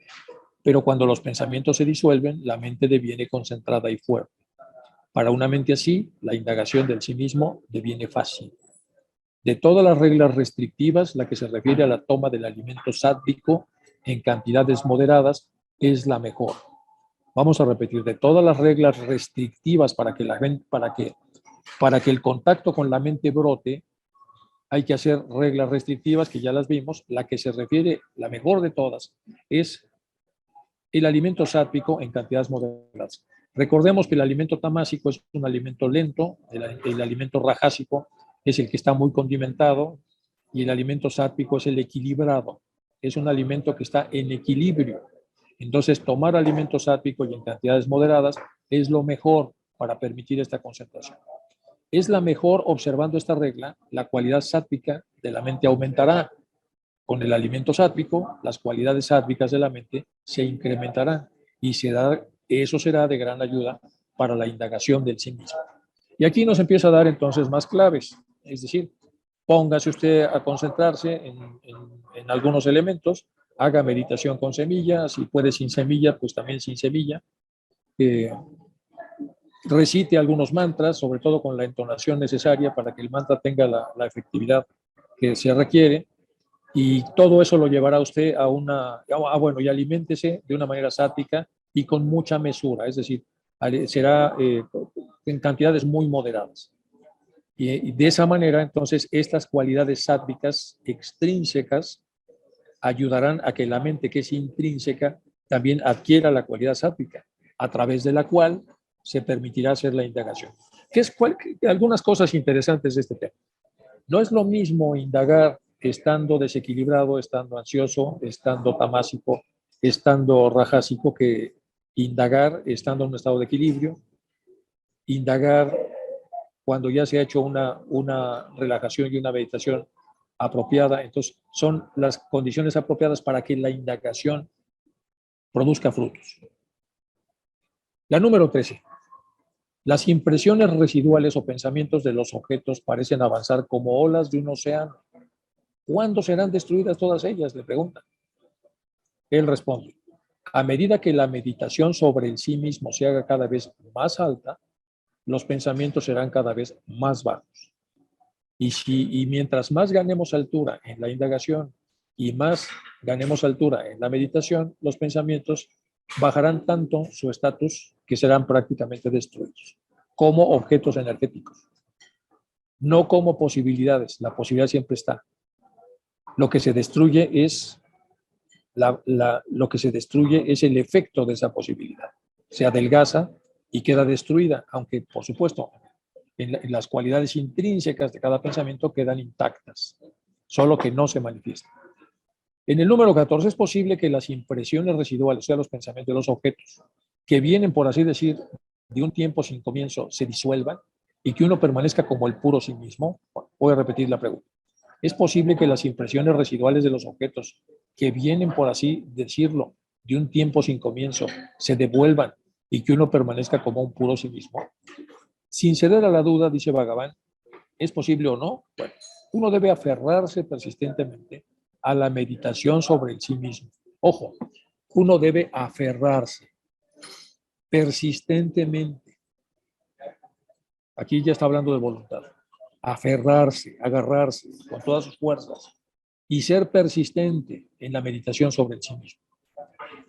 Pero cuando los pensamientos se disuelven, la mente deviene concentrada y fuerte. Para una mente así, la indagación del sí mismo deviene fácil. De todas las reglas restrictivas, la que se refiere a la toma del alimento sádvico en cantidades moderadas es la mejor. Vamos a repetir, de todas las reglas restrictivas para que el contacto con la mente brote, hay que hacer reglas restrictivas que ya las vimos. La que se refiere, la mejor de todas, es el alimento sádvico en cantidades moderadas. Recordemos que el alimento tamásico es un alimento lento, el alimento rajásico es el que está muy condimentado y el alimento sádvico es el equilibrado. Es un alimento que está en equilibrio. Entonces, tomar alimento sádvico y en cantidades moderadas es lo mejor para permitir esta concentración. Es la mejor, observando esta regla, la cualidad sádvica de la mente aumentará. Con el alimento sádvico, las cualidades sádvicas de la mente se incrementarán y eso será de gran ayuda para la indagación del sí mismo. Y aquí nos empieza a dar entonces más claves, es decir, póngase usted a concentrarse en algunos elementos, haga meditación con semilla, si puede sin semilla, pues también sin semilla, recite algunos mantras, sobre todo con la entonación necesaria para que el mantra tenga la efectividad que se requiere, y todo eso lo llevará a usted a bueno, y aliméntese de una manera sática y con mucha mesura, es decir, será en cantidades muy moderadas. Y de esa manera, entonces, estas cualidades sádvicas extrínsecas ayudarán a que la mente que es intrínseca también adquiera la cualidad sádvica, a través de la cual se permitirá hacer la indagación. Algunas cosas interesantes de este tema. No es lo mismo indagar estando desequilibrado, estando ansioso, estando tamásico, estando rajásico, que indagar estando en un estado de equilibrio, indagar cuando ya se ha hecho una relajación y una meditación apropiada. Entonces, son las condiciones apropiadas para que la indagación produzca frutos. La número 13. Las impresiones residuales o pensamientos de los objetos parecen avanzar como olas de un océano. ¿Cuándo serán destruidas todas ellas?, le preguntan. Él responde: a medida que la meditación sobre el sí mismo se haga cada vez más alta, los pensamientos serán cada vez más bajos. Y mientras más ganemos altura en la indagación y más ganemos altura en la meditación, los pensamientos bajarán tanto su estatus que serán prácticamente destruidos, como objetos energéticos, no como posibilidades. La posibilidad siempre está. Lo que se destruye es lo que se destruye es el efecto de esa posibilidad. Se adelgaza y queda destruida, aunque por supuesto en las cualidades intrínsecas de cada pensamiento quedan intactas, solo que no se manifiestan. En el número 14 es posible que las impresiones residuales, o sea, los pensamientos de los objetos, que vienen, por así decir, de un tiempo sin comienzo, se disuelvan y que uno permanezca como el puro sí mismo. Voy a repetir la pregunta. Es posible que las impresiones residuales de los objetos, que vienen, por así decirlo, de un tiempo sin comienzo, se devuelvan y que uno permanezca como un puro sí mismo. Sin ceder a la duda, dice Bhagavan, ¿es posible o no? Bueno, uno debe aferrarse persistentemente a la meditación sobre el sí mismo. Ojo, uno debe aferrarse persistentemente. Aquí ya está hablando de voluntad. Aferrarse, agarrarse con todas sus fuerzas y ser persistente en la meditación sobre el sí mismo.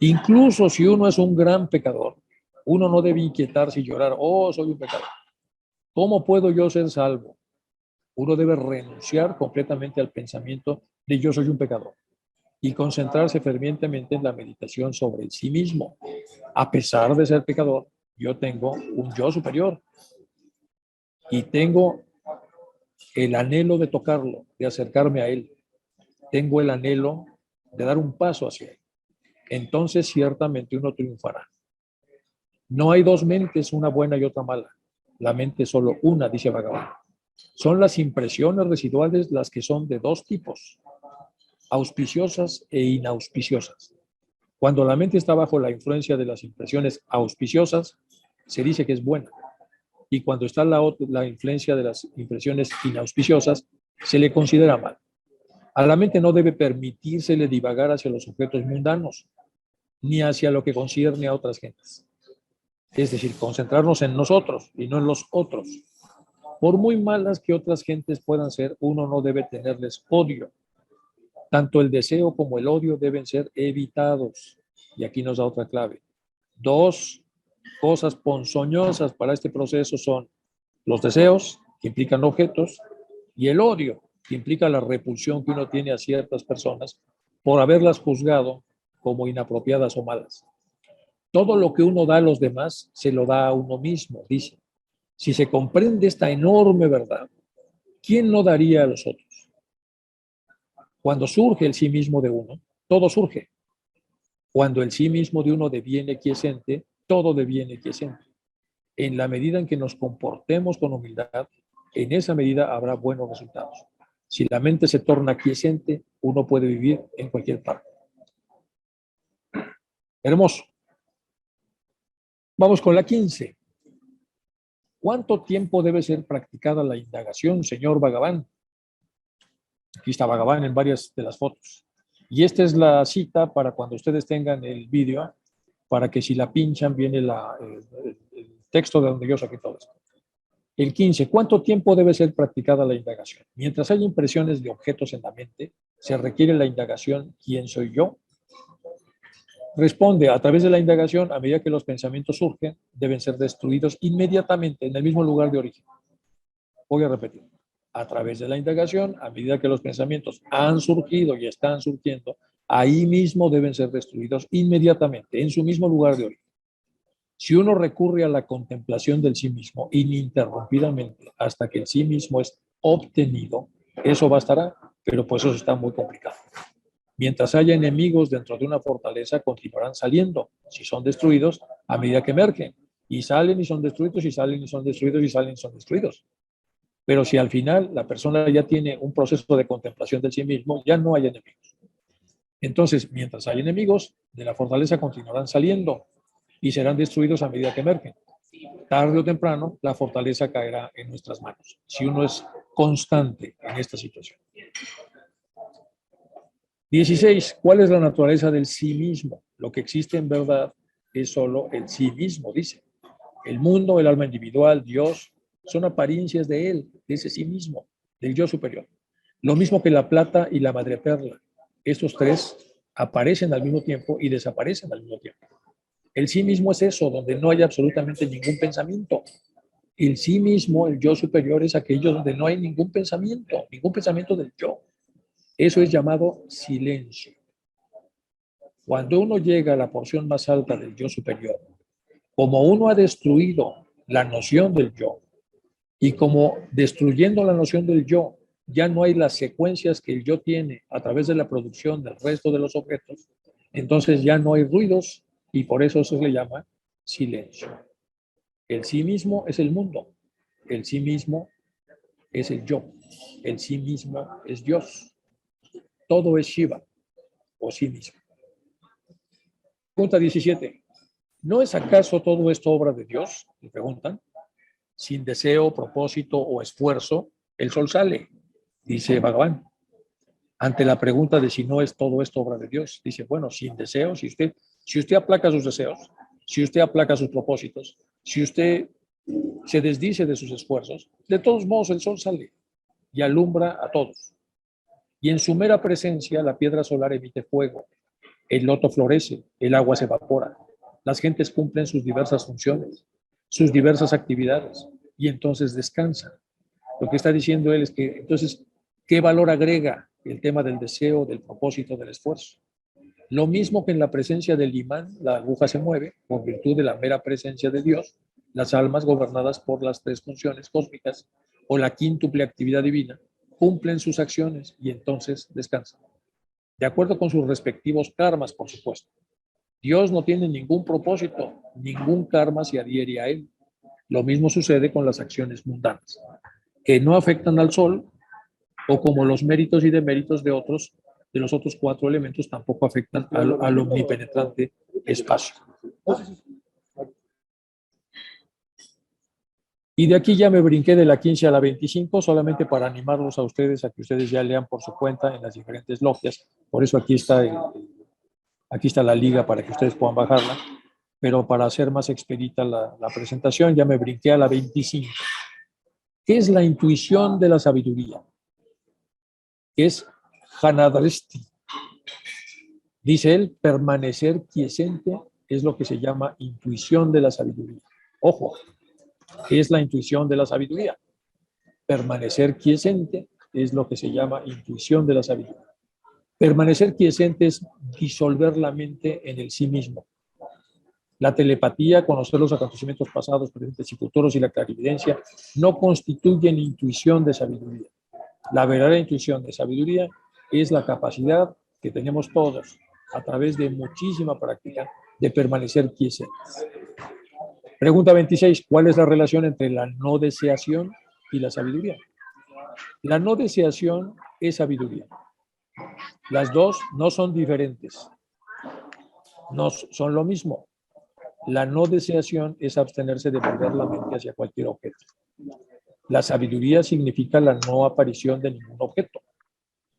Incluso si uno es un gran pecador, uno no debe inquietarse y llorar: oh, soy un pecador, ¿cómo puedo yo ser salvo? Uno debe renunciar completamente al pensamiento de yo soy un pecador y concentrarse fervientemente en la meditación sobre el sí mismo. A pesar de ser pecador, yo tengo un yo superior y tengo el anhelo de tocarlo, de acercarme a él. Tengo el anhelo de dar un paso hacia él. Entonces ciertamente uno triunfará. No hay dos mentes, una buena y otra mala. La mente es solo una, dice Bhagavan. Son las impresiones residuales las que son de dos tipos: auspiciosas e inauspiciosas. Cuando la mente está bajo la influencia de las impresiones auspiciosas, se dice que es buena. Y cuando está la influencia de las impresiones inauspiciosas, se le considera mal. A la mente no debe permitírsele divagar hacia los objetos mundanos, ni hacia lo que concierne a otras gentes. Es decir, concentrarnos en nosotros y no en los otros. Por muy malas que otras gentes puedan ser, uno no debe tenerles odio. Tanto el deseo como el odio deben ser evitados. Y aquí nos da otra clave. Dos cosas ponzoñosas para este proceso son los deseos, que implican objetos, y el odio, que implica la repulsión que uno tiene a ciertas personas por haberlas juzgado como inapropiadas o malas. Todo lo que uno da a los demás se lo da a uno mismo, dice. Si se comprende esta enorme verdad, ¿quién no daría a los otros? Cuando surge el sí mismo de uno, todo surge. Cuando el sí mismo de uno deviene quiescente, todo deviene quiescente. En la medida en que nos comportemos con humildad, en esa medida habrá buenos resultados. Si la mente se torna quiescente, uno puede vivir en cualquier parte. Hermoso. Vamos con la 15. ¿Cuánto tiempo debe ser practicada la indagación, señor Bhagavan? Aquí está Bhagavan en varias de las fotos. Y esta es la cita para cuando ustedes tengan el vídeo, para que si la pinchan viene el texto de donde yo saqué todo esto. El 15. ¿Cuánto tiempo debe ser practicada la indagación? Mientras hay impresiones de objetos en la mente, se requiere la indagación ¿quién soy yo? Responde: a través de la indagación, a medida que los pensamientos surgen, deben ser destruidos inmediatamente en el mismo lugar de origen. Voy a repetir. A través de la indagación, a medida que los pensamientos han surgido y están surgiendo, ahí mismo deben ser destruidos inmediatamente, en su mismo lugar de origen. Si uno recurre a la contemplación del sí mismo ininterrumpidamente hasta que el sí mismo es obtenido, eso bastará, pero pues eso está muy complicado. Mientras haya enemigos dentro de una fortaleza, continuarán saliendo, si son destruidos, a medida que emergen. Y salen y son destruidos, y salen y son destruidos, y salen y son destruidos. Pero si al final la persona ya tiene un proceso de contemplación de sí mismo, ya no hay enemigos. Entonces, mientras hay enemigos, de la fortaleza continuarán saliendo y serán destruidos a medida que emergen. Tarde o temprano, la fortaleza caerá en nuestras manos, si uno es constante en esta situación. 16. ¿Cuál es la naturaleza del sí mismo? Lo que existe en verdad es solo el sí mismo, dice. El mundo, el alma individual, Dios, son apariencias de él, de ese sí mismo, del yo superior. Lo mismo que la plata y la madreperla. Estos tres aparecen al mismo tiempo y desaparecen al mismo tiempo. El sí mismo es eso, donde no hay absolutamente ningún pensamiento. El sí mismo, el yo superior, es aquello donde no hay ningún pensamiento del yo. Eso es llamado silencio. Cuando uno llega a la porción más alta del yo superior, como uno ha destruido la noción del yo, y como destruyendo la noción del yo, ya no hay las secuencias que el yo tiene a través de la producción del resto de los objetos, entonces ya no hay ruidos y por eso se le llama silencio. El sí mismo es el mundo, el sí mismo es el yo, el sí mismo es Dios. Todo es Shiva o sí mismo. Pregunta 17. ¿No es acaso todo esto obra de Dios? Le preguntan. Sin deseo, propósito o esfuerzo, el sol sale, dice Bhagavan. Ante la pregunta de si no es todo esto obra de Dios, dice, bueno, sin deseo, si usted aplaca sus deseos, si usted aplaca sus propósitos, si usted se desdice de sus esfuerzos, de todos modos el sol sale y alumbra a todos. Y en su mera presencia la piedra solar emite fuego, el loto florece, el agua se evapora, las gentes cumplen sus diversas funciones, sus diversas actividades, y entonces descansan. Lo que está diciendo él es que, entonces, ¿qué valor agrega el tema del deseo, del propósito, del esfuerzo? Lo mismo que en la presencia del imán, la aguja se mueve, por virtud de la mera presencia de Dios, las almas gobernadas por las tres funciones cósmicas o la quíntuple actividad divina, cumplen sus acciones y entonces descansan. De acuerdo con sus respectivos karmas, por supuesto. Dios no tiene ningún propósito, ningún karma se adhiere a él. Lo mismo sucede con las acciones mundanas, que no afectan al sol, o como los méritos y deméritos de otros, de los otros cuatro elementos, tampoco afectan al omnipenetrante espacio. Y de aquí ya me brinqué de la 15 a la 25, solamente para animarlos a ustedes, a que ustedes ya lean por su cuenta en las diferentes logias. Por eso aquí está la liga para que ustedes puedan bajarla. Pero para hacer más expedita la presentación, ya me brinqué a la 25. ¿Qué es la intuición de la sabiduría? Es Hanadrishti. Dice él, permanecer quiescente es lo que se llama intuición de la sabiduría. Ojo, ¿qué es la intuición de la sabiduría? Permanecer quiescente es lo que se llama intuición de la sabiduría. Permanecer quiescente es disolver la mente en el sí mismo. La telepatía, conocer los acontecimientos pasados, presentes y futuros y la clarividencia no constituyen intuición de sabiduría. La verdadera intuición de sabiduría es la capacidad que tenemos todos a través de muchísima práctica de permanecer quiescentes. Pregunta 26. ¿Cuál es la relación entre la no deseación y la sabiduría? La no deseación es sabiduría. Las dos no son diferentes. No son lo mismo. La no deseación es abstenerse de volver la mente hacia cualquier objeto. La sabiduría significa la no aparición de ningún objeto.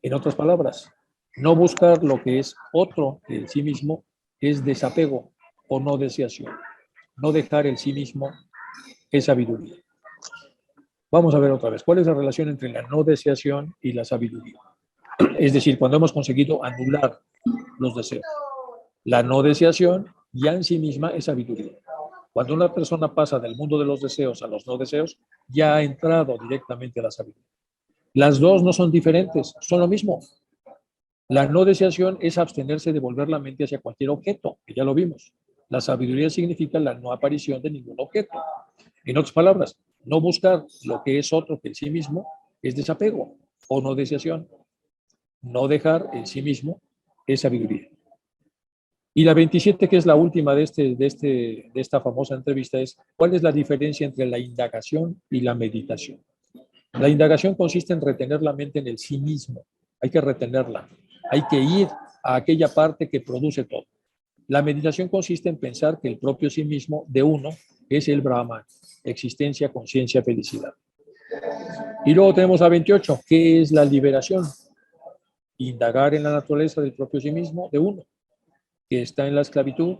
En otras palabras, no buscar lo que es otro que el sí mismo es desapego o no deseación. No dejar el sí mismo es sabiduría. Vamos a ver otra vez, ¿cuál es la relación entre la no deseación y la sabiduría? Es decir, cuando hemos conseguido anular los deseos. La no deseación ya en sí misma es sabiduría. Cuando una persona pasa del mundo de los deseos a los no deseos, ya ha entrado directamente a la sabiduría. Las dos no son diferentes, son lo mismo. La no deseación es abstenerse de volver la mente hacia cualquier objeto, que ya lo vimos. La sabiduría significa la no aparición de ningún objeto. En otras palabras, no buscar lo que es otro que el sí mismo es desapego o no deseación. No dejar el sí mismo es sabiduría. Y la 27, que es la última de esta famosa entrevista, es ¿cuál es la diferencia entre la indagación y la meditación? La indagación consiste en retener la mente en el sí mismo. Hay que retenerla. Hay que ir a aquella parte que produce todo. La meditación consiste en pensar que el propio sí mismo de uno es el Brahman, existencia, conciencia, felicidad. Y luego tenemos la 28, ¿qué es la liberación? Indagar en la naturaleza del propio sí mismo, de uno, que está en la esclavitud,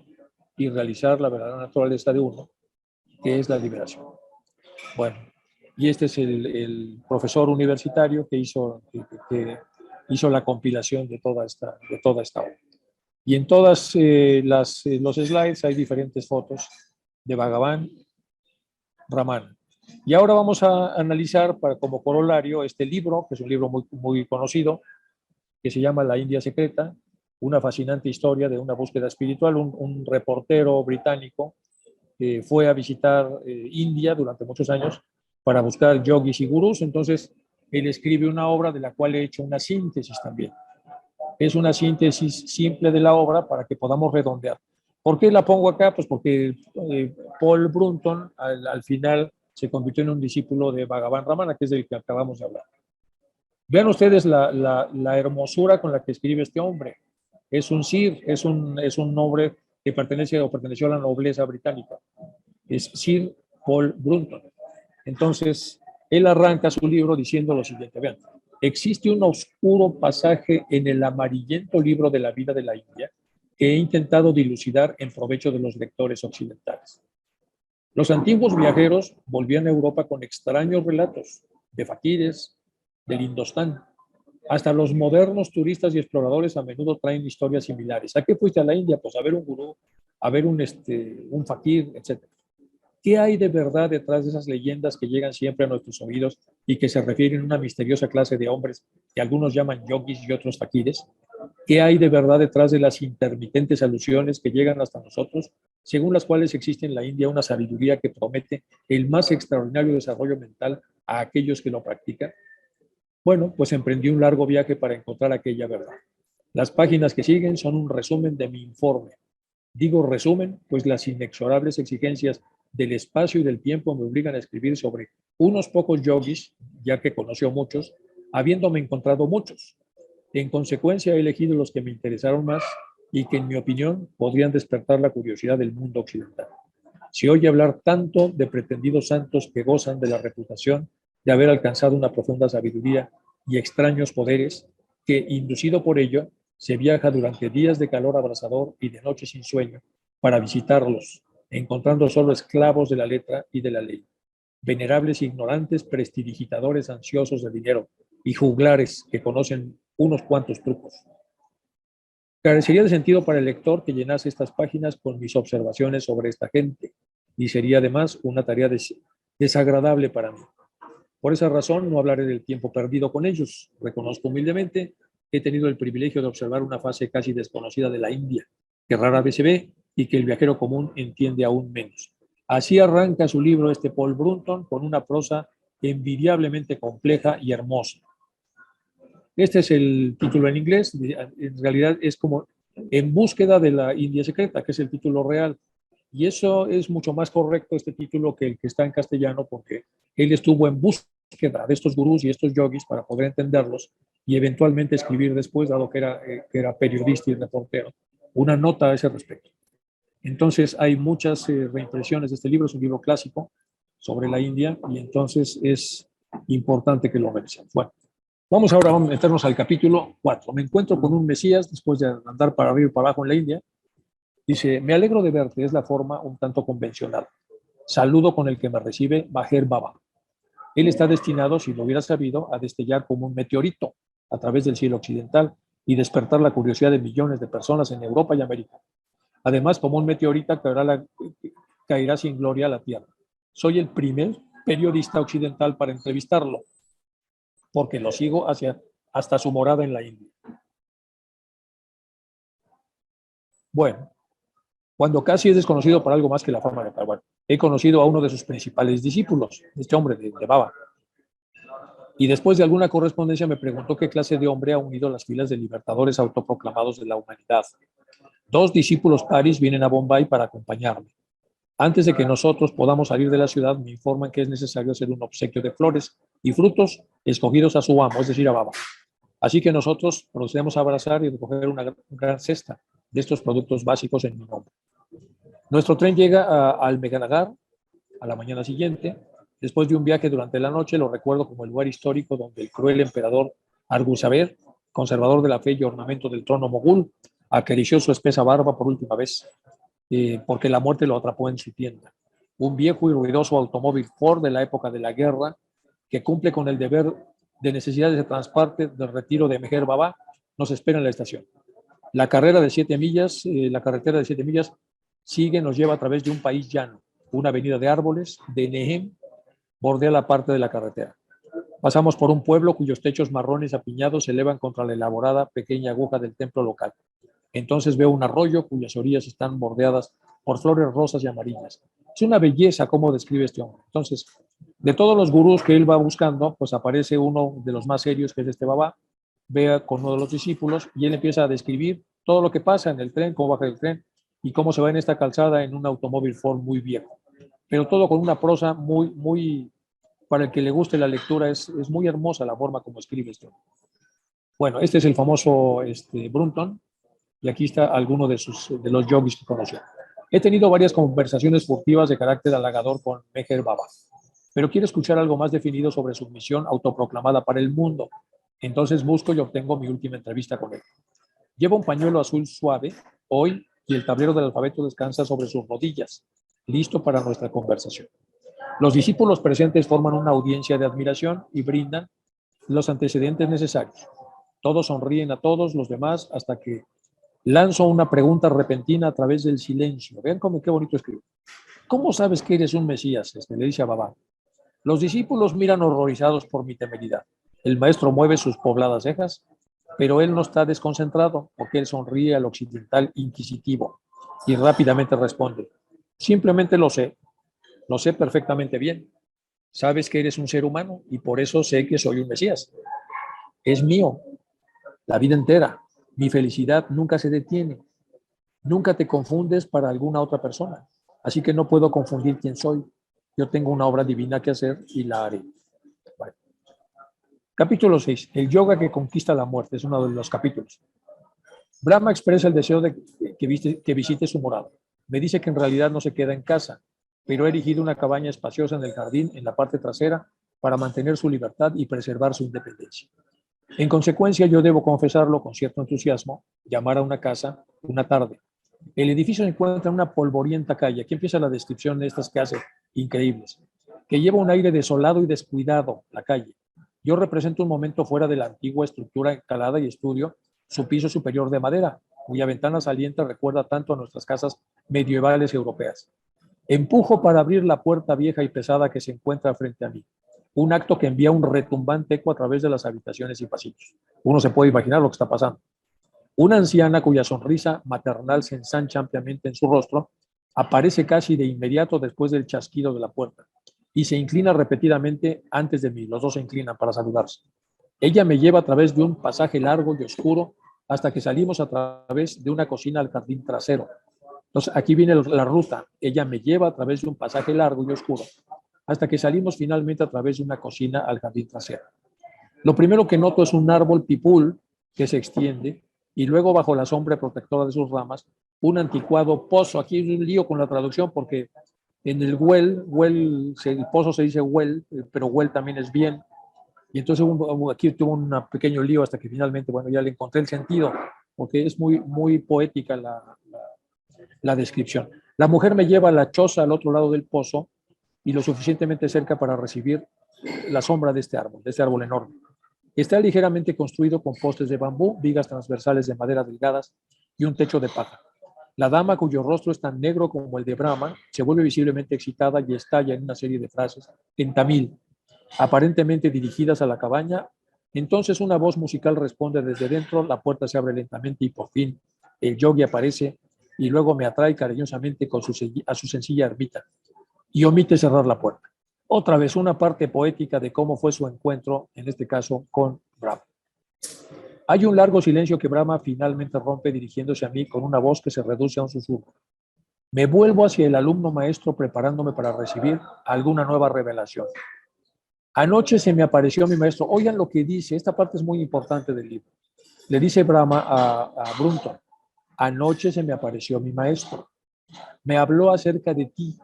y realizar la verdadera naturaleza de uno, que es la liberación. Bueno, y este es el profesor universitario que hizo la compilación de toda esta obra. Y en todas los slides hay diferentes fotos de Bhagavan Raman. Y ahora vamos a analizar como corolario este libro, que es un libro muy, muy conocido, que se llama La India Secreta, una fascinante historia de una búsqueda espiritual. Un reportero británico fue a visitar India durante muchos años para buscar yogis y gurús. Entonces, él escribe una obra de la cual he hecho una síntesis también. Es una síntesis simple de la obra para que podamos redondear. ¿Por qué la pongo acá? Pues porque Paul Brunton al final se convirtió en un discípulo de Bhagavan Ramana, que es del que acabamos de hablar. Vean ustedes la hermosura con la que escribe este hombre. Es un Sir, es un nombre que perteneció a la nobleza británica. Es Sir Paul Brunton. Entonces, él arranca su libro diciendo lo siguiente, vean, existe un oscuro pasaje en el amarillento libro de la vida de la India que he intentado dilucidar en provecho de los lectores occidentales. Los antiguos viajeros volvían a Europa con extraños relatos de fakires, del Indostán. Hasta los modernos turistas y exploradores a menudo traen historias similares. ¿A qué fuiste a la India? Pues a ver un gurú, a ver un fakir, etc. ¿Qué hay de verdad detrás de esas leyendas que llegan siempre a nuestros oídos y que se refieren a una misteriosa clase de hombres que algunos llaman yogis y otros fakires? ¿Qué hay de verdad detrás de las intermitentes alusiones que llegan hasta nosotros, según las cuales existe en la India una sabiduría que promete el más extraordinario desarrollo mental a aquellos que lo practican? Bueno, pues emprendí un largo viaje para encontrar aquella verdad. Las páginas que siguen son un resumen de mi informe. Digo resumen, pues las inexorables exigencias del espacio y del tiempo me obligan a escribir sobre unos pocos yogis, ya que conoció muchos, habiéndome encontrado muchos. En consecuencia, he elegido los que me interesaron más y que, en mi opinión, podrían despertar la curiosidad del mundo occidental. Se oye hablar tanto de pretendidos santos que gozan de la reputación de haber alcanzado una profunda sabiduría y extraños poderes, que, inducido por ello, se viaja durante días de calor abrasador y de noches sin sueño para visitarlos, encontrando solo esclavos de la letra y de la ley, venerables ignorantes prestidigitadores ansiosos de dinero y juglares que conocen unos cuantos trucos. Carecería de sentido para el lector que llenase estas páginas con mis observaciones sobre esta gente, y sería además una tarea desagradable para mí. Por esa razón no hablaré del tiempo perdido con ellos. Reconozco humildemente que he tenido el privilegio de observar una fase casi desconocida de la India, que rara vez se ve y que el viajero común entiende aún menos. Así arranca su libro este Paul Brunton con una prosa envidiablemente compleja y hermosa. Este es el título en inglés. En realidad es como En búsqueda de la India secreta, que es el título real. Y eso es mucho más correcto, este título, que el que está en castellano, porque él estuvo en búsqueda de estos gurús y estos yogis para poder entenderlos y eventualmente escribir después, dado que era periodista y reportero, una nota a ese respecto. Entonces hay muchas reimpresiones de este libro, es un libro clásico sobre la India y entonces es importante que lo revisemos. Bueno, vamos ahora a meternos al capítulo 4. Me encuentro con un Mesías después de andar para arriba y para abajo en la India. Dice, me alegro de verte, es la forma un tanto convencional. Saludo con el que me recibe Maher Baba. Él está destinado, si lo hubiera sabido, a destellar como un meteorito a través del cielo occidental y despertar la curiosidad de millones de personas en Europa y América. Además, como un meteorito caerá sin gloria a la Tierra. Soy el primer periodista occidental para entrevistarlo, porque lo sigo hasta su morada en la India. Bueno, cuando casi es desconocido por algo más que la fama de Taiwán. He conocido a uno de sus principales discípulos, este hombre de Baba. Y después de alguna correspondencia me preguntó qué clase de hombre ha unido las filas de libertadores autoproclamados de la humanidad. 2 discípulos paris vienen a Bombay para acompañarme. Antes de que nosotros podamos salir de la ciudad, me informan que es necesario hacer un obsequio de flores y frutos escogidos a su amo, es decir, a Baba. Así que nosotros procedemos a abrazar y recoger una gran cesta de estos productos básicos en mi nombre. Nuestro tren llega al Meganagar a la mañana siguiente. Después de un viaje durante la noche, lo recuerdo como el lugar histórico donde el cruel emperador Argusaber, conservador de la fe y ornamento del trono mogul, acarició su espesa barba por última vez, porque la muerte lo atrapó en su tienda. Un viejo y ruidoso automóvil Ford de la época de la guerra, que cumple con el deber de necesidades de transporte del retiro de Meher Baba, nos espera en la estación. La carretera de 7 millas sigue, nos lleva a través de un país llano. Una avenida de árboles, de Nehem, bordea la parte de la carretera. Pasamos por un pueblo cuyos techos marrones apiñados se elevan contra la elaborada pequeña aguja del templo local. Entonces veo un arroyo cuyas orillas están bordeadas por flores rosas y amarillas. Es una belleza cómo describe este hombre. Entonces, de todos los gurús que él va buscando, pues aparece uno de los más serios, que es este Baba, ve con uno de los discípulos y él empieza a describir todo lo que pasa en el tren, cómo baja el tren y cómo se va en esta calzada en un automóvil Ford muy viejo. Pero todo con una prosa muy, para el que le guste la lectura, es muy hermosa la forma como escribe esto. Bueno, este es el famoso Brunton, y aquí está alguno de los yogis que conoció. He tenido varias conversaciones furtivas de carácter halagador con Meher Baba, pero quiero escuchar algo más definido sobre su misión autoproclamada para el mundo. Entonces busco y obtengo mi última entrevista con él. Lleva un pañuelo azul suave hoy y el tablero del alfabeto descansa sobre sus rodillas, listo para nuestra conversación. Los discípulos presentes forman una audiencia de admiración y brindan los antecedentes necesarios. Todos sonríen a todos los demás hasta que lanzo una pregunta repentina a través del silencio. Vean qué bonito escribe. ¿Cómo sabes que eres un Mesías? Le dice a Baba. Los discípulos miran horrorizados por mi temeridad. El maestro mueve sus pobladas cejas, pero él no está desconcentrado porque él sonríe al occidental inquisitivo y rápidamente responde. Simplemente lo sé perfectamente bien. Sabes que eres un ser humano y por eso sé que soy un Mesías. Es mío, la vida entera. Mi felicidad nunca se detiene. Nunca te confundes para alguna otra persona. Así que no puedo confundir quién soy. Yo tengo una obra divina que hacer y la haré. Vale. Capítulo 6. El yoga que conquista la muerte. Es uno de los capítulos. Brahma expresa el deseo de que visite su morada. Me dice que en realidad no se queda en casa, pero ha erigido una cabaña espaciosa en el jardín, en la parte trasera, para mantener su libertad y preservar su independencia. En consecuencia, yo debo confesarlo con cierto entusiasmo, llamar a una casa una tarde. El edificio se encuentra en una polvorienta calle. Aquí empieza la descripción de estas casas increíbles, que lleva un aire desolado y descuidado, la calle. Yo represento un momento fuera de la antigua estructura calada y estudio, su piso superior de madera, cuya ventana saliente recuerda tanto a nuestras casas medievales europeas. Empujo para abrir la puerta vieja y pesada que se encuentra frente a mí. Un acto que envía un retumbante eco a través de las habitaciones y pasillos. Uno se puede imaginar lo que está pasando. Una anciana cuya sonrisa maternal se ensancha ampliamente en su rostro aparece casi de inmediato después del chasquido de la puerta y se inclina repetidamente antes de mí. Los dos se inclinan para saludarse. Ella me lleva a través de un pasaje largo y oscuro hasta que salimos a través de una cocina al jardín trasero. Entonces, aquí viene la ruta. Ella me lleva a través de un pasaje largo y oscuro hasta que salimos finalmente a través de una cocina al jardín trasero. Lo primero que noto es un árbol pipul que se extiende y luego bajo la sombra protectora de sus ramas, un anticuado pozo. Aquí hay un lío con la traducción porque en el el pozo se dice well, pero well también es bien. Y entonces aquí tuvo un pequeño lío hasta que finalmente, bueno, ya le encontré el sentido, porque es muy poética la descripción. La mujer me lleva a la choza al otro lado del pozo y lo suficientemente cerca para recibir la sombra de este árbol enorme. Está ligeramente construido con postes de bambú, vigas transversales de madera delgadas y un techo de paja. La dama, cuyo rostro es tan negro como el de Brahma, se vuelve visiblemente excitada y estalla en una serie de frases en tamil, aparentemente dirigidas a la cabaña. Entonces una voz musical responde desde dentro, la puerta se abre lentamente y por fin el yogi aparece y luego me atrae cariñosamente a su sencilla ermita y omite cerrar la puerta. Otra vez una parte poética de cómo fue su encuentro, en este caso con Brahma. Hay un largo silencio que Brahma finalmente rompe dirigiéndose a mí con una voz que se reduce a un susurro. Me vuelvo hacia el alumno maestro preparándome para recibir alguna nueva revelación. Anoche se me apareció mi maestro. Oigan lo que dice, esta parte es muy importante del libro. Le dice Brahma a Brunton, anoche se me apareció mi maestro. Me habló acerca de ti.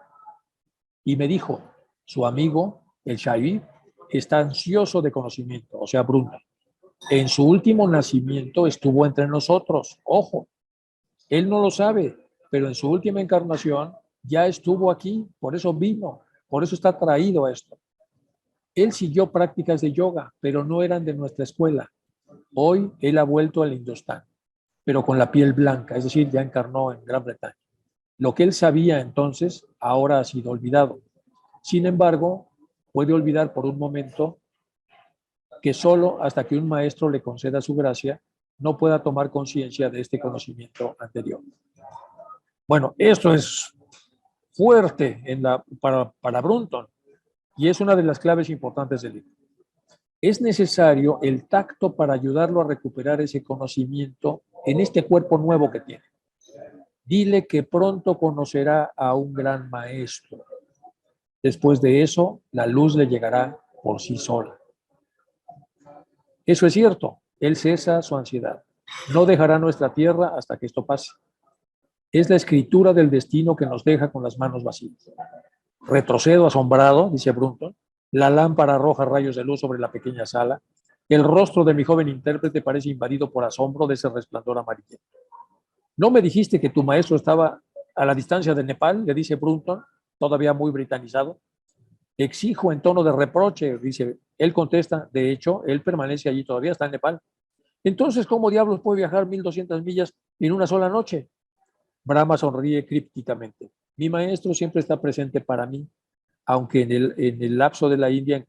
y me dijo, su amigo, el Shaivi, está ansioso de conocimiento, o sea, Brundtland. En su último nacimiento estuvo entre nosotros, ojo, él no lo sabe, pero en su última encarnación ya estuvo aquí, por eso vino, por eso está atraído a esto. Él siguió prácticas de yoga, pero no eran de nuestra escuela. Hoy él ha vuelto al Hindustán, pero con la piel blanca, es decir, ya encarnó en Gran Bretaña. Lo que él sabía entonces ahora ha sido olvidado. Sin embargo, puede olvidar por un momento que solo hasta que un maestro le conceda su gracia no pueda tomar conciencia de este conocimiento anterior. Bueno, esto es fuerte para Brunton y es una de las claves importantes del libro. Es necesario el tacto para ayudarlo a recuperar ese conocimiento en este cuerpo nuevo que tiene. Dile que pronto conocerá a un gran maestro. Después de eso, la luz le llegará por sí sola. Eso es cierto. Él cesa su ansiedad. No dejará nuestra tierra hasta que esto pase. Es la escritura del destino que nos deja con las manos vacías. Retrocedo asombrado, dice Brunton. La lámpara arroja rayos de luz sobre la pequeña sala. El rostro de mi joven intérprete parece invadido por asombro de ese resplandor amarillento. ¿No me dijiste que tu maestro estaba a la distancia de Nepal? Le dice Brunton, todavía muy britanizado. Exijo en tono de reproche, dice. Él contesta, de hecho, él permanece allí todavía, está en Nepal. Entonces, ¿cómo diablos puede viajar 1200 millas en una sola noche? Brahma sonríe crípticamente. Mi maestro siempre está presente para mí, aunque en el lapso de la India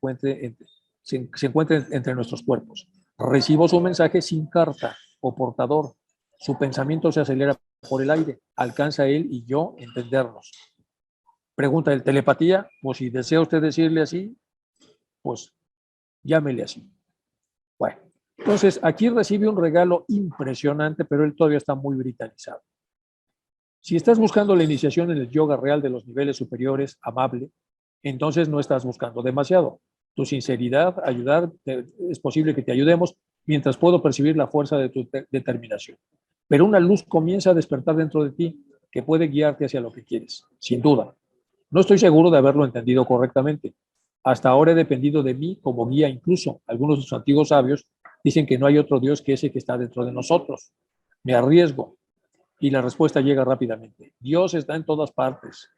se encuentre entre nuestros cuerpos. Recibo su mensaje sin carta o portador. Su pensamiento se acelera por el aire. Alcanza él y yo entendernos. Pregunta el telepatía, o si desea usted decirle así, pues llámele así. Bueno, entonces aquí recibe un regalo impresionante, pero él todavía está muy britanizado. Si estás buscando la iniciación en el yoga real de los niveles superiores, amable, entonces no estás buscando demasiado. Tu sinceridad, ayudar, es posible que te ayudemos mientras puedo percibir la fuerza de tu determinación. Pero una luz comienza a despertar dentro de ti que puede guiarte hacia lo que quieres, sin duda. No estoy seguro de haberlo entendido correctamente. Hasta ahora he dependido de mí como guía incluso. Algunos de sus antiguos sabios dicen que no hay otro Dios que ese que está dentro de nosotros. Me arriesgo. Y la respuesta llega rápidamente. Dios está en todas partes.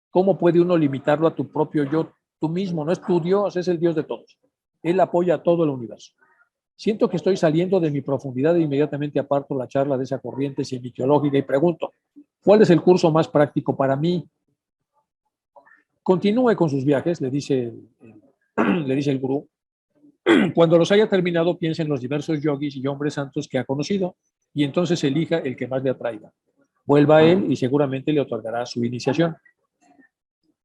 ¿Cómo puede uno limitarlo a tu propio yo? Tú mismo, no es tu Dios, es el Dios de todos. Él apoya a todo el universo. Siento que estoy saliendo de mi profundidad e inmediatamente aparto la charla de esa corriente semiológica y pregunto, ¿cuál es el curso más práctico para mí? Continúe con sus viajes, le dice el gurú. Cuando los haya terminado, piensa en los diversos yogis y hombres santos que ha conocido y entonces elija el que más le atraiga. Vuelva a él y seguramente le otorgará su iniciación.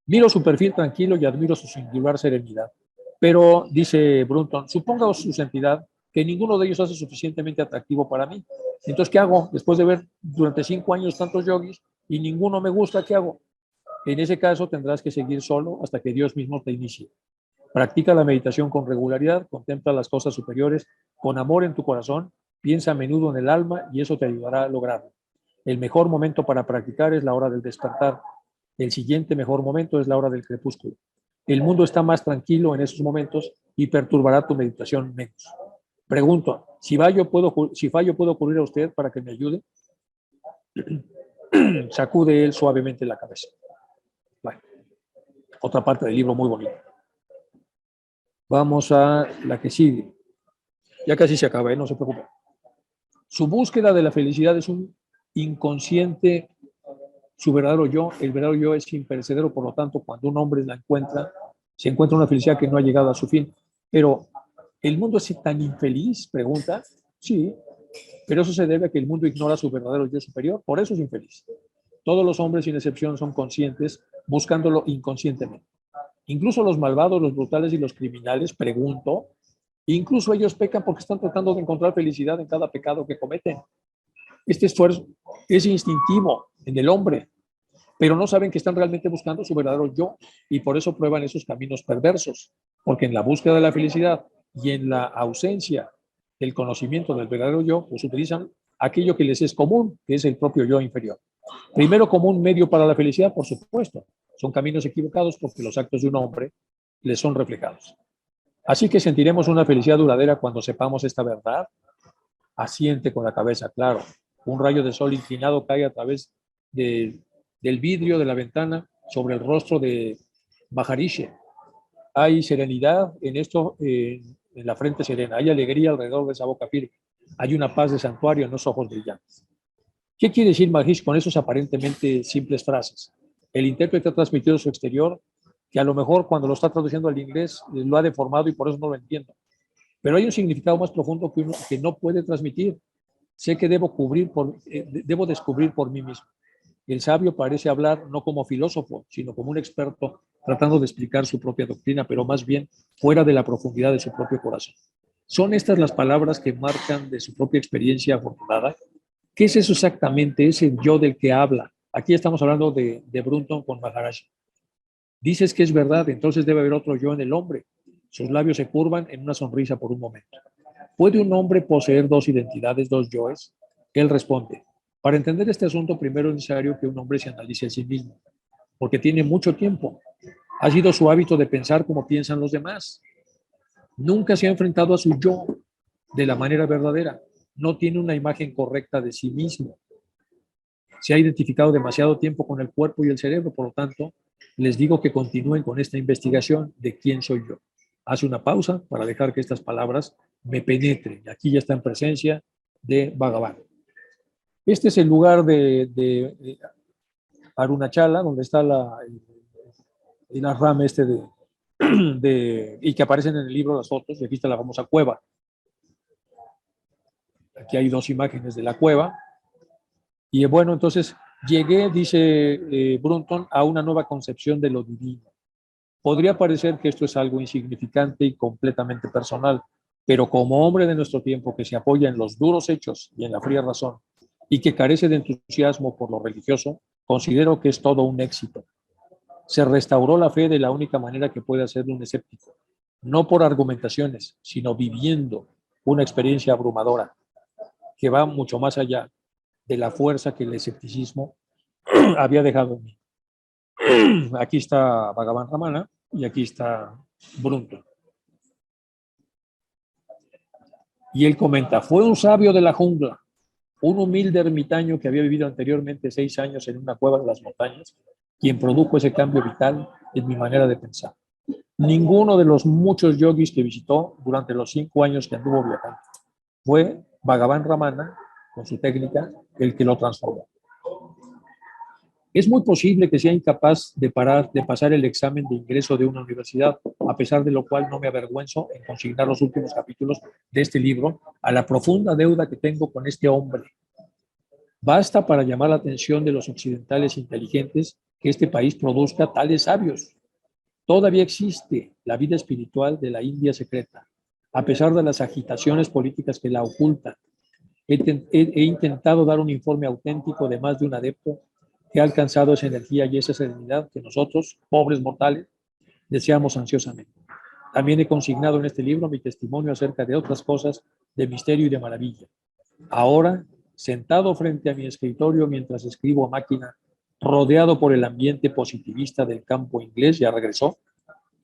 Miro su perfil tranquilo y admiro su singular serenidad. Pero, dice Brunton, suponga su santidad que ninguno de ellos hace suficientemente atractivo para mí. Entonces, ¿qué hago? Después de ver durante 5 años tantos yogis y ninguno me gusta, ¿qué hago? En ese caso tendrás que seguir solo hasta que Dios mismo te inicie. Practica la meditación con regularidad, contempla las cosas superiores con amor en tu corazón, piensa a menudo en el alma y eso te ayudará a lograrlo. El mejor momento para practicar es la hora del despertar. El siguiente mejor momento es la hora del crepúsculo. El mundo está más tranquilo en esos momentos y perturbará tu meditación menos. Pregunto, si fallo puedo ocurrir a usted para que me ayude. Sacude él suavemente la cabeza. Bueno, otra parte del libro muy bonita. Vamos a la que sigue. Ya casi se acaba, no se preocupe. Su búsqueda de la felicidad es un inconsciente. Su verdadero yo, el verdadero yo es imperecedero, por lo tanto, cuando un hombre la encuentra, se encuentra una felicidad que no ha llegado a su fin. Pero, ¿el mundo es tan infeliz? Pregunta. Sí, pero eso se debe a que el mundo ignora su verdadero yo superior, por eso es infeliz. Todos los hombres, sin excepción, son conscientes, buscándolo inconscientemente. Incluso los malvados, los brutales y los criminales, pregunto, incluso ellos pecan porque están tratando de encontrar felicidad en cada pecado que cometen. Este esfuerzo es instintivo en el hombre, pero no saben que están realmente buscando su verdadero yo y por eso prueban esos caminos perversos, porque en la búsqueda de la felicidad y en la ausencia del conocimiento del verdadero yo, pues utilizan aquello que les es común, que es el propio yo inferior. Primero como un medio para la felicidad, por supuesto, Son caminos equivocados porque los actos de un hombre les son reflejados. Así que sentiremos una felicidad duradera cuando sepamos esta verdad. Asiente con la cabeza, claro. Un rayo de sol inclinado cae a través del vidrio de la ventana sobre el rostro de Maharishi. Hay serenidad en esto, en la frente serena. Hay alegría alrededor de esa boca firme. Hay una paz de santuario en los ojos brillantes. ¿Qué quiere decir Maharishi con esos aparentemente simples frases? El intérprete ha transmitido su exterior, que a lo mejor cuando lo está traduciendo al inglés lo ha deformado y por eso no lo entiendo. Pero hay un significado más profundo que uno que no puede transmitir. Sé que debo descubrir por mí mismo. El sabio parece hablar no como filósofo, sino como un experto tratando de explicar su propia doctrina, pero más bien fuera de la profundidad de su propio corazón. ¿Son estas las palabras que marcan de su propia experiencia afortunada? ¿Qué es eso exactamente? Es el yo del que habla. Aquí estamos hablando de Brunton con Maharaji. Dices que es verdad, entonces debe haber otro yo en el hombre. Sus labios se curvan en una sonrisa por un momento. ¿Puede un hombre poseer dos identidades, dos yoes? Él responde, para entender este asunto primero es necesario que un hombre se analice a sí mismo, porque tiene mucho tiempo. Ha sido su hábito de pensar como piensan los demás. Nunca se ha enfrentado a su yo de la manera verdadera. No tiene una imagen correcta de sí mismo. Se ha identificado demasiado tiempo con el cuerpo y el cerebro, por lo tanto, les digo que continúen con esta investigación de quién soy yo. Hace una pausa para dejar que estas palabras me penetren. Aquí ya está en presencia de Bhagavan. Este es el lugar de Arunachala, donde está el ashram este y que aparecen en el libro las fotos, y aquí está la famosa cueva. Aquí hay dos imágenes de la cueva. Y bueno, entonces llegué, dice Brunton, a una nueva concepción de lo divino. Podría parecer que esto es algo insignificante y completamente personal, pero como hombre de nuestro tiempo que se apoya en los duros hechos y en la fría razón y que carece de entusiasmo por lo religioso, considero que es todo un éxito. Se restauró la fe de la única manera que puede hacerlo un escéptico, no por argumentaciones, sino viviendo una experiencia abrumadora que va mucho más allá de la fuerza que el escepticismo había dejado en mí. Aquí está Bhagavan Ramana y aquí está Brunton. Y él comenta, fue un sabio de la jungla, un humilde ermitaño que había vivido anteriormente 6 años en una cueva de las montañas, quien produjo ese cambio vital en mi manera de pensar. Ninguno de los muchos yogis que visitó durante los 5 años que anduvo viajando. Fue Bhagavan Ramana, con su técnica, el que lo transformó. Es muy posible que sea incapaz de pasar el examen de ingreso de una universidad, a pesar de lo cual no me avergüenzo en consignar los últimos capítulos de este libro a la profunda deuda que tengo con este hombre. Basta para llamar la atención de los occidentales inteligentes que este país produzca tales sabios. Todavía existe la vida espiritual de la India secreta, a pesar de las agitaciones políticas que la ocultan. He intentado dar un informe auténtico de más de un adepto que ha alcanzado esa energía y esa serenidad que nosotros, pobres mortales, deseamos ansiosamente. También he consignado en este libro mi testimonio acerca de otras cosas de misterio y de maravilla. Ahora, sentado frente a mi escritorio mientras escribo a máquina, rodeado por el ambiente positivista del campo inglés, ya regresó,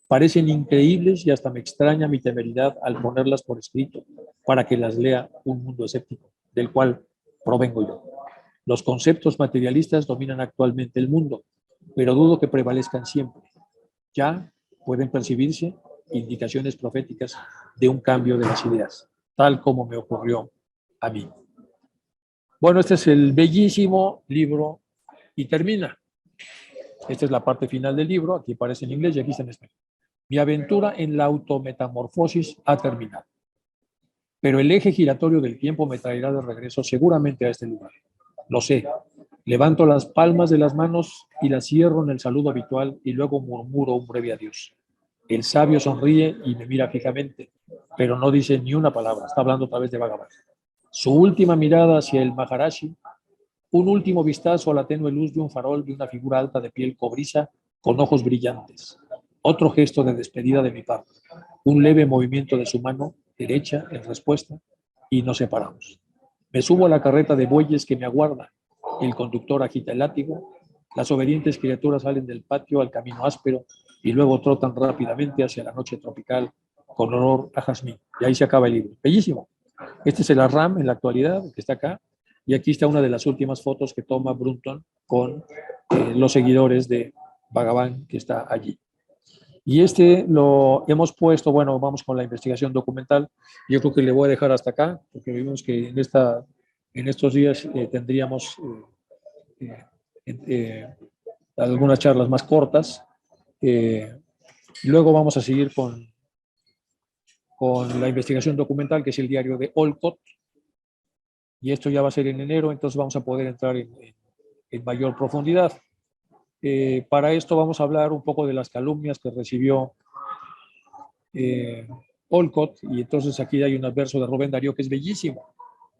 parecen increíbles y hasta me extraña mi temeridad al ponerlas por escrito para que las lea un mundo escéptico, del cual provengo yo. Los conceptos materialistas dominan actualmente el mundo, pero dudo que prevalezcan siempre. Ya pueden percibirse indicaciones proféticas de un cambio de las ideas, tal como me ocurrió a mí. Bueno, este es el bellísimo libro y termina. Esta es la parte final del libro, aquí aparece en inglés y aquí está en español. Mi aventura en la autometamorfosis ha terminado, pero el eje giratorio del tiempo me traerá de regreso seguramente a este lugar. Lo sé. Levanto las palmas de las manos y las cierro en el saludo habitual y luego murmuro un breve adiós. El sabio sonríe y me mira fijamente, pero no dice ni una palabra. Está hablando a través de Bhagavan. Su última mirada hacia el Maharishi, un último vistazo a la tenue luz de un farol de una figura alta de piel cobriza con ojos brillantes. Otro gesto de despedida de mi parte. Un leve movimiento de su mano derecha en respuesta y nos separamos. Me subo a la carreta de bueyes que me aguarda. El conductor agita el látigo Las obedientes criaturas salen del patio al camino áspero y luego trotan rápidamente hacia la noche tropical con olor a jazmín. Y ahí se acaba el libro. Bellísimo. Este es el Arram en la actualidad, que está acá. Y aquí está una de las últimas fotos que toma Brunton con los seguidores de Bhagavan que está allí. Y este lo hemos puesto, bueno, vamos con la investigación documental. Yo creo que le voy a dejar hasta acá, porque vimos que en estos días tendríamos algunas charlas más cortas. Luego vamos a seguir con la investigación documental, que es el diario de Olcott, y esto ya va a ser en enero, entonces vamos a poder entrar en mayor profundidad. Para esto vamos a hablar un poco de las calumnias que recibió Olcott, y entonces aquí hay un verso de Rubén Darío que es bellísimo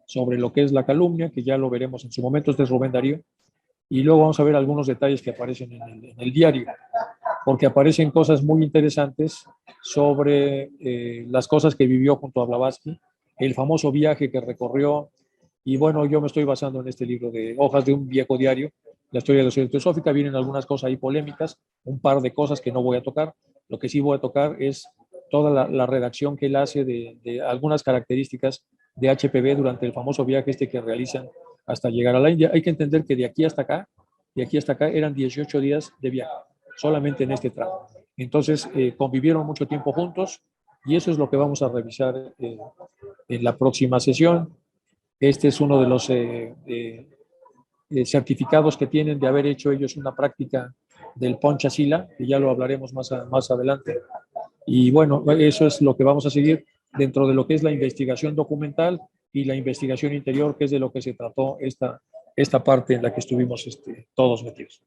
sobre lo que es la calumnia, que ya lo veremos en su momento. Este es Rubén Darío, y luego vamos a ver algunos detalles que aparecen en el diario, porque aparecen cosas muy interesantes sobre las cosas que vivió junto a Blavatsky, el famoso viaje que recorrió. Y bueno, yo me estoy basando en este libro de Hojas de un viejo diario, la historia de la sociedad teosófica. Vienen algunas cosas ahí polémicas, un par de cosas que no voy a tocar. Lo que sí voy a tocar es toda la redacción que él hace de algunas características de HPV durante el famoso viaje este que realizan hasta llegar a la India. Hay que entender que de aquí hasta acá eran 18 días de viaje, solamente en este tramo. Entonces, convivieron mucho tiempo juntos, y eso es lo que vamos a revisar en la próxima sesión. Este es uno de los certificados que tienen de haber hecho ellos una práctica del Ponchasila, que ya lo hablaremos más adelante. Y bueno, eso es lo que vamos a seguir dentro de lo que es la investigación documental y la investigación interior, que es de lo que se trató esta parte en la que estuvimos todos metidos.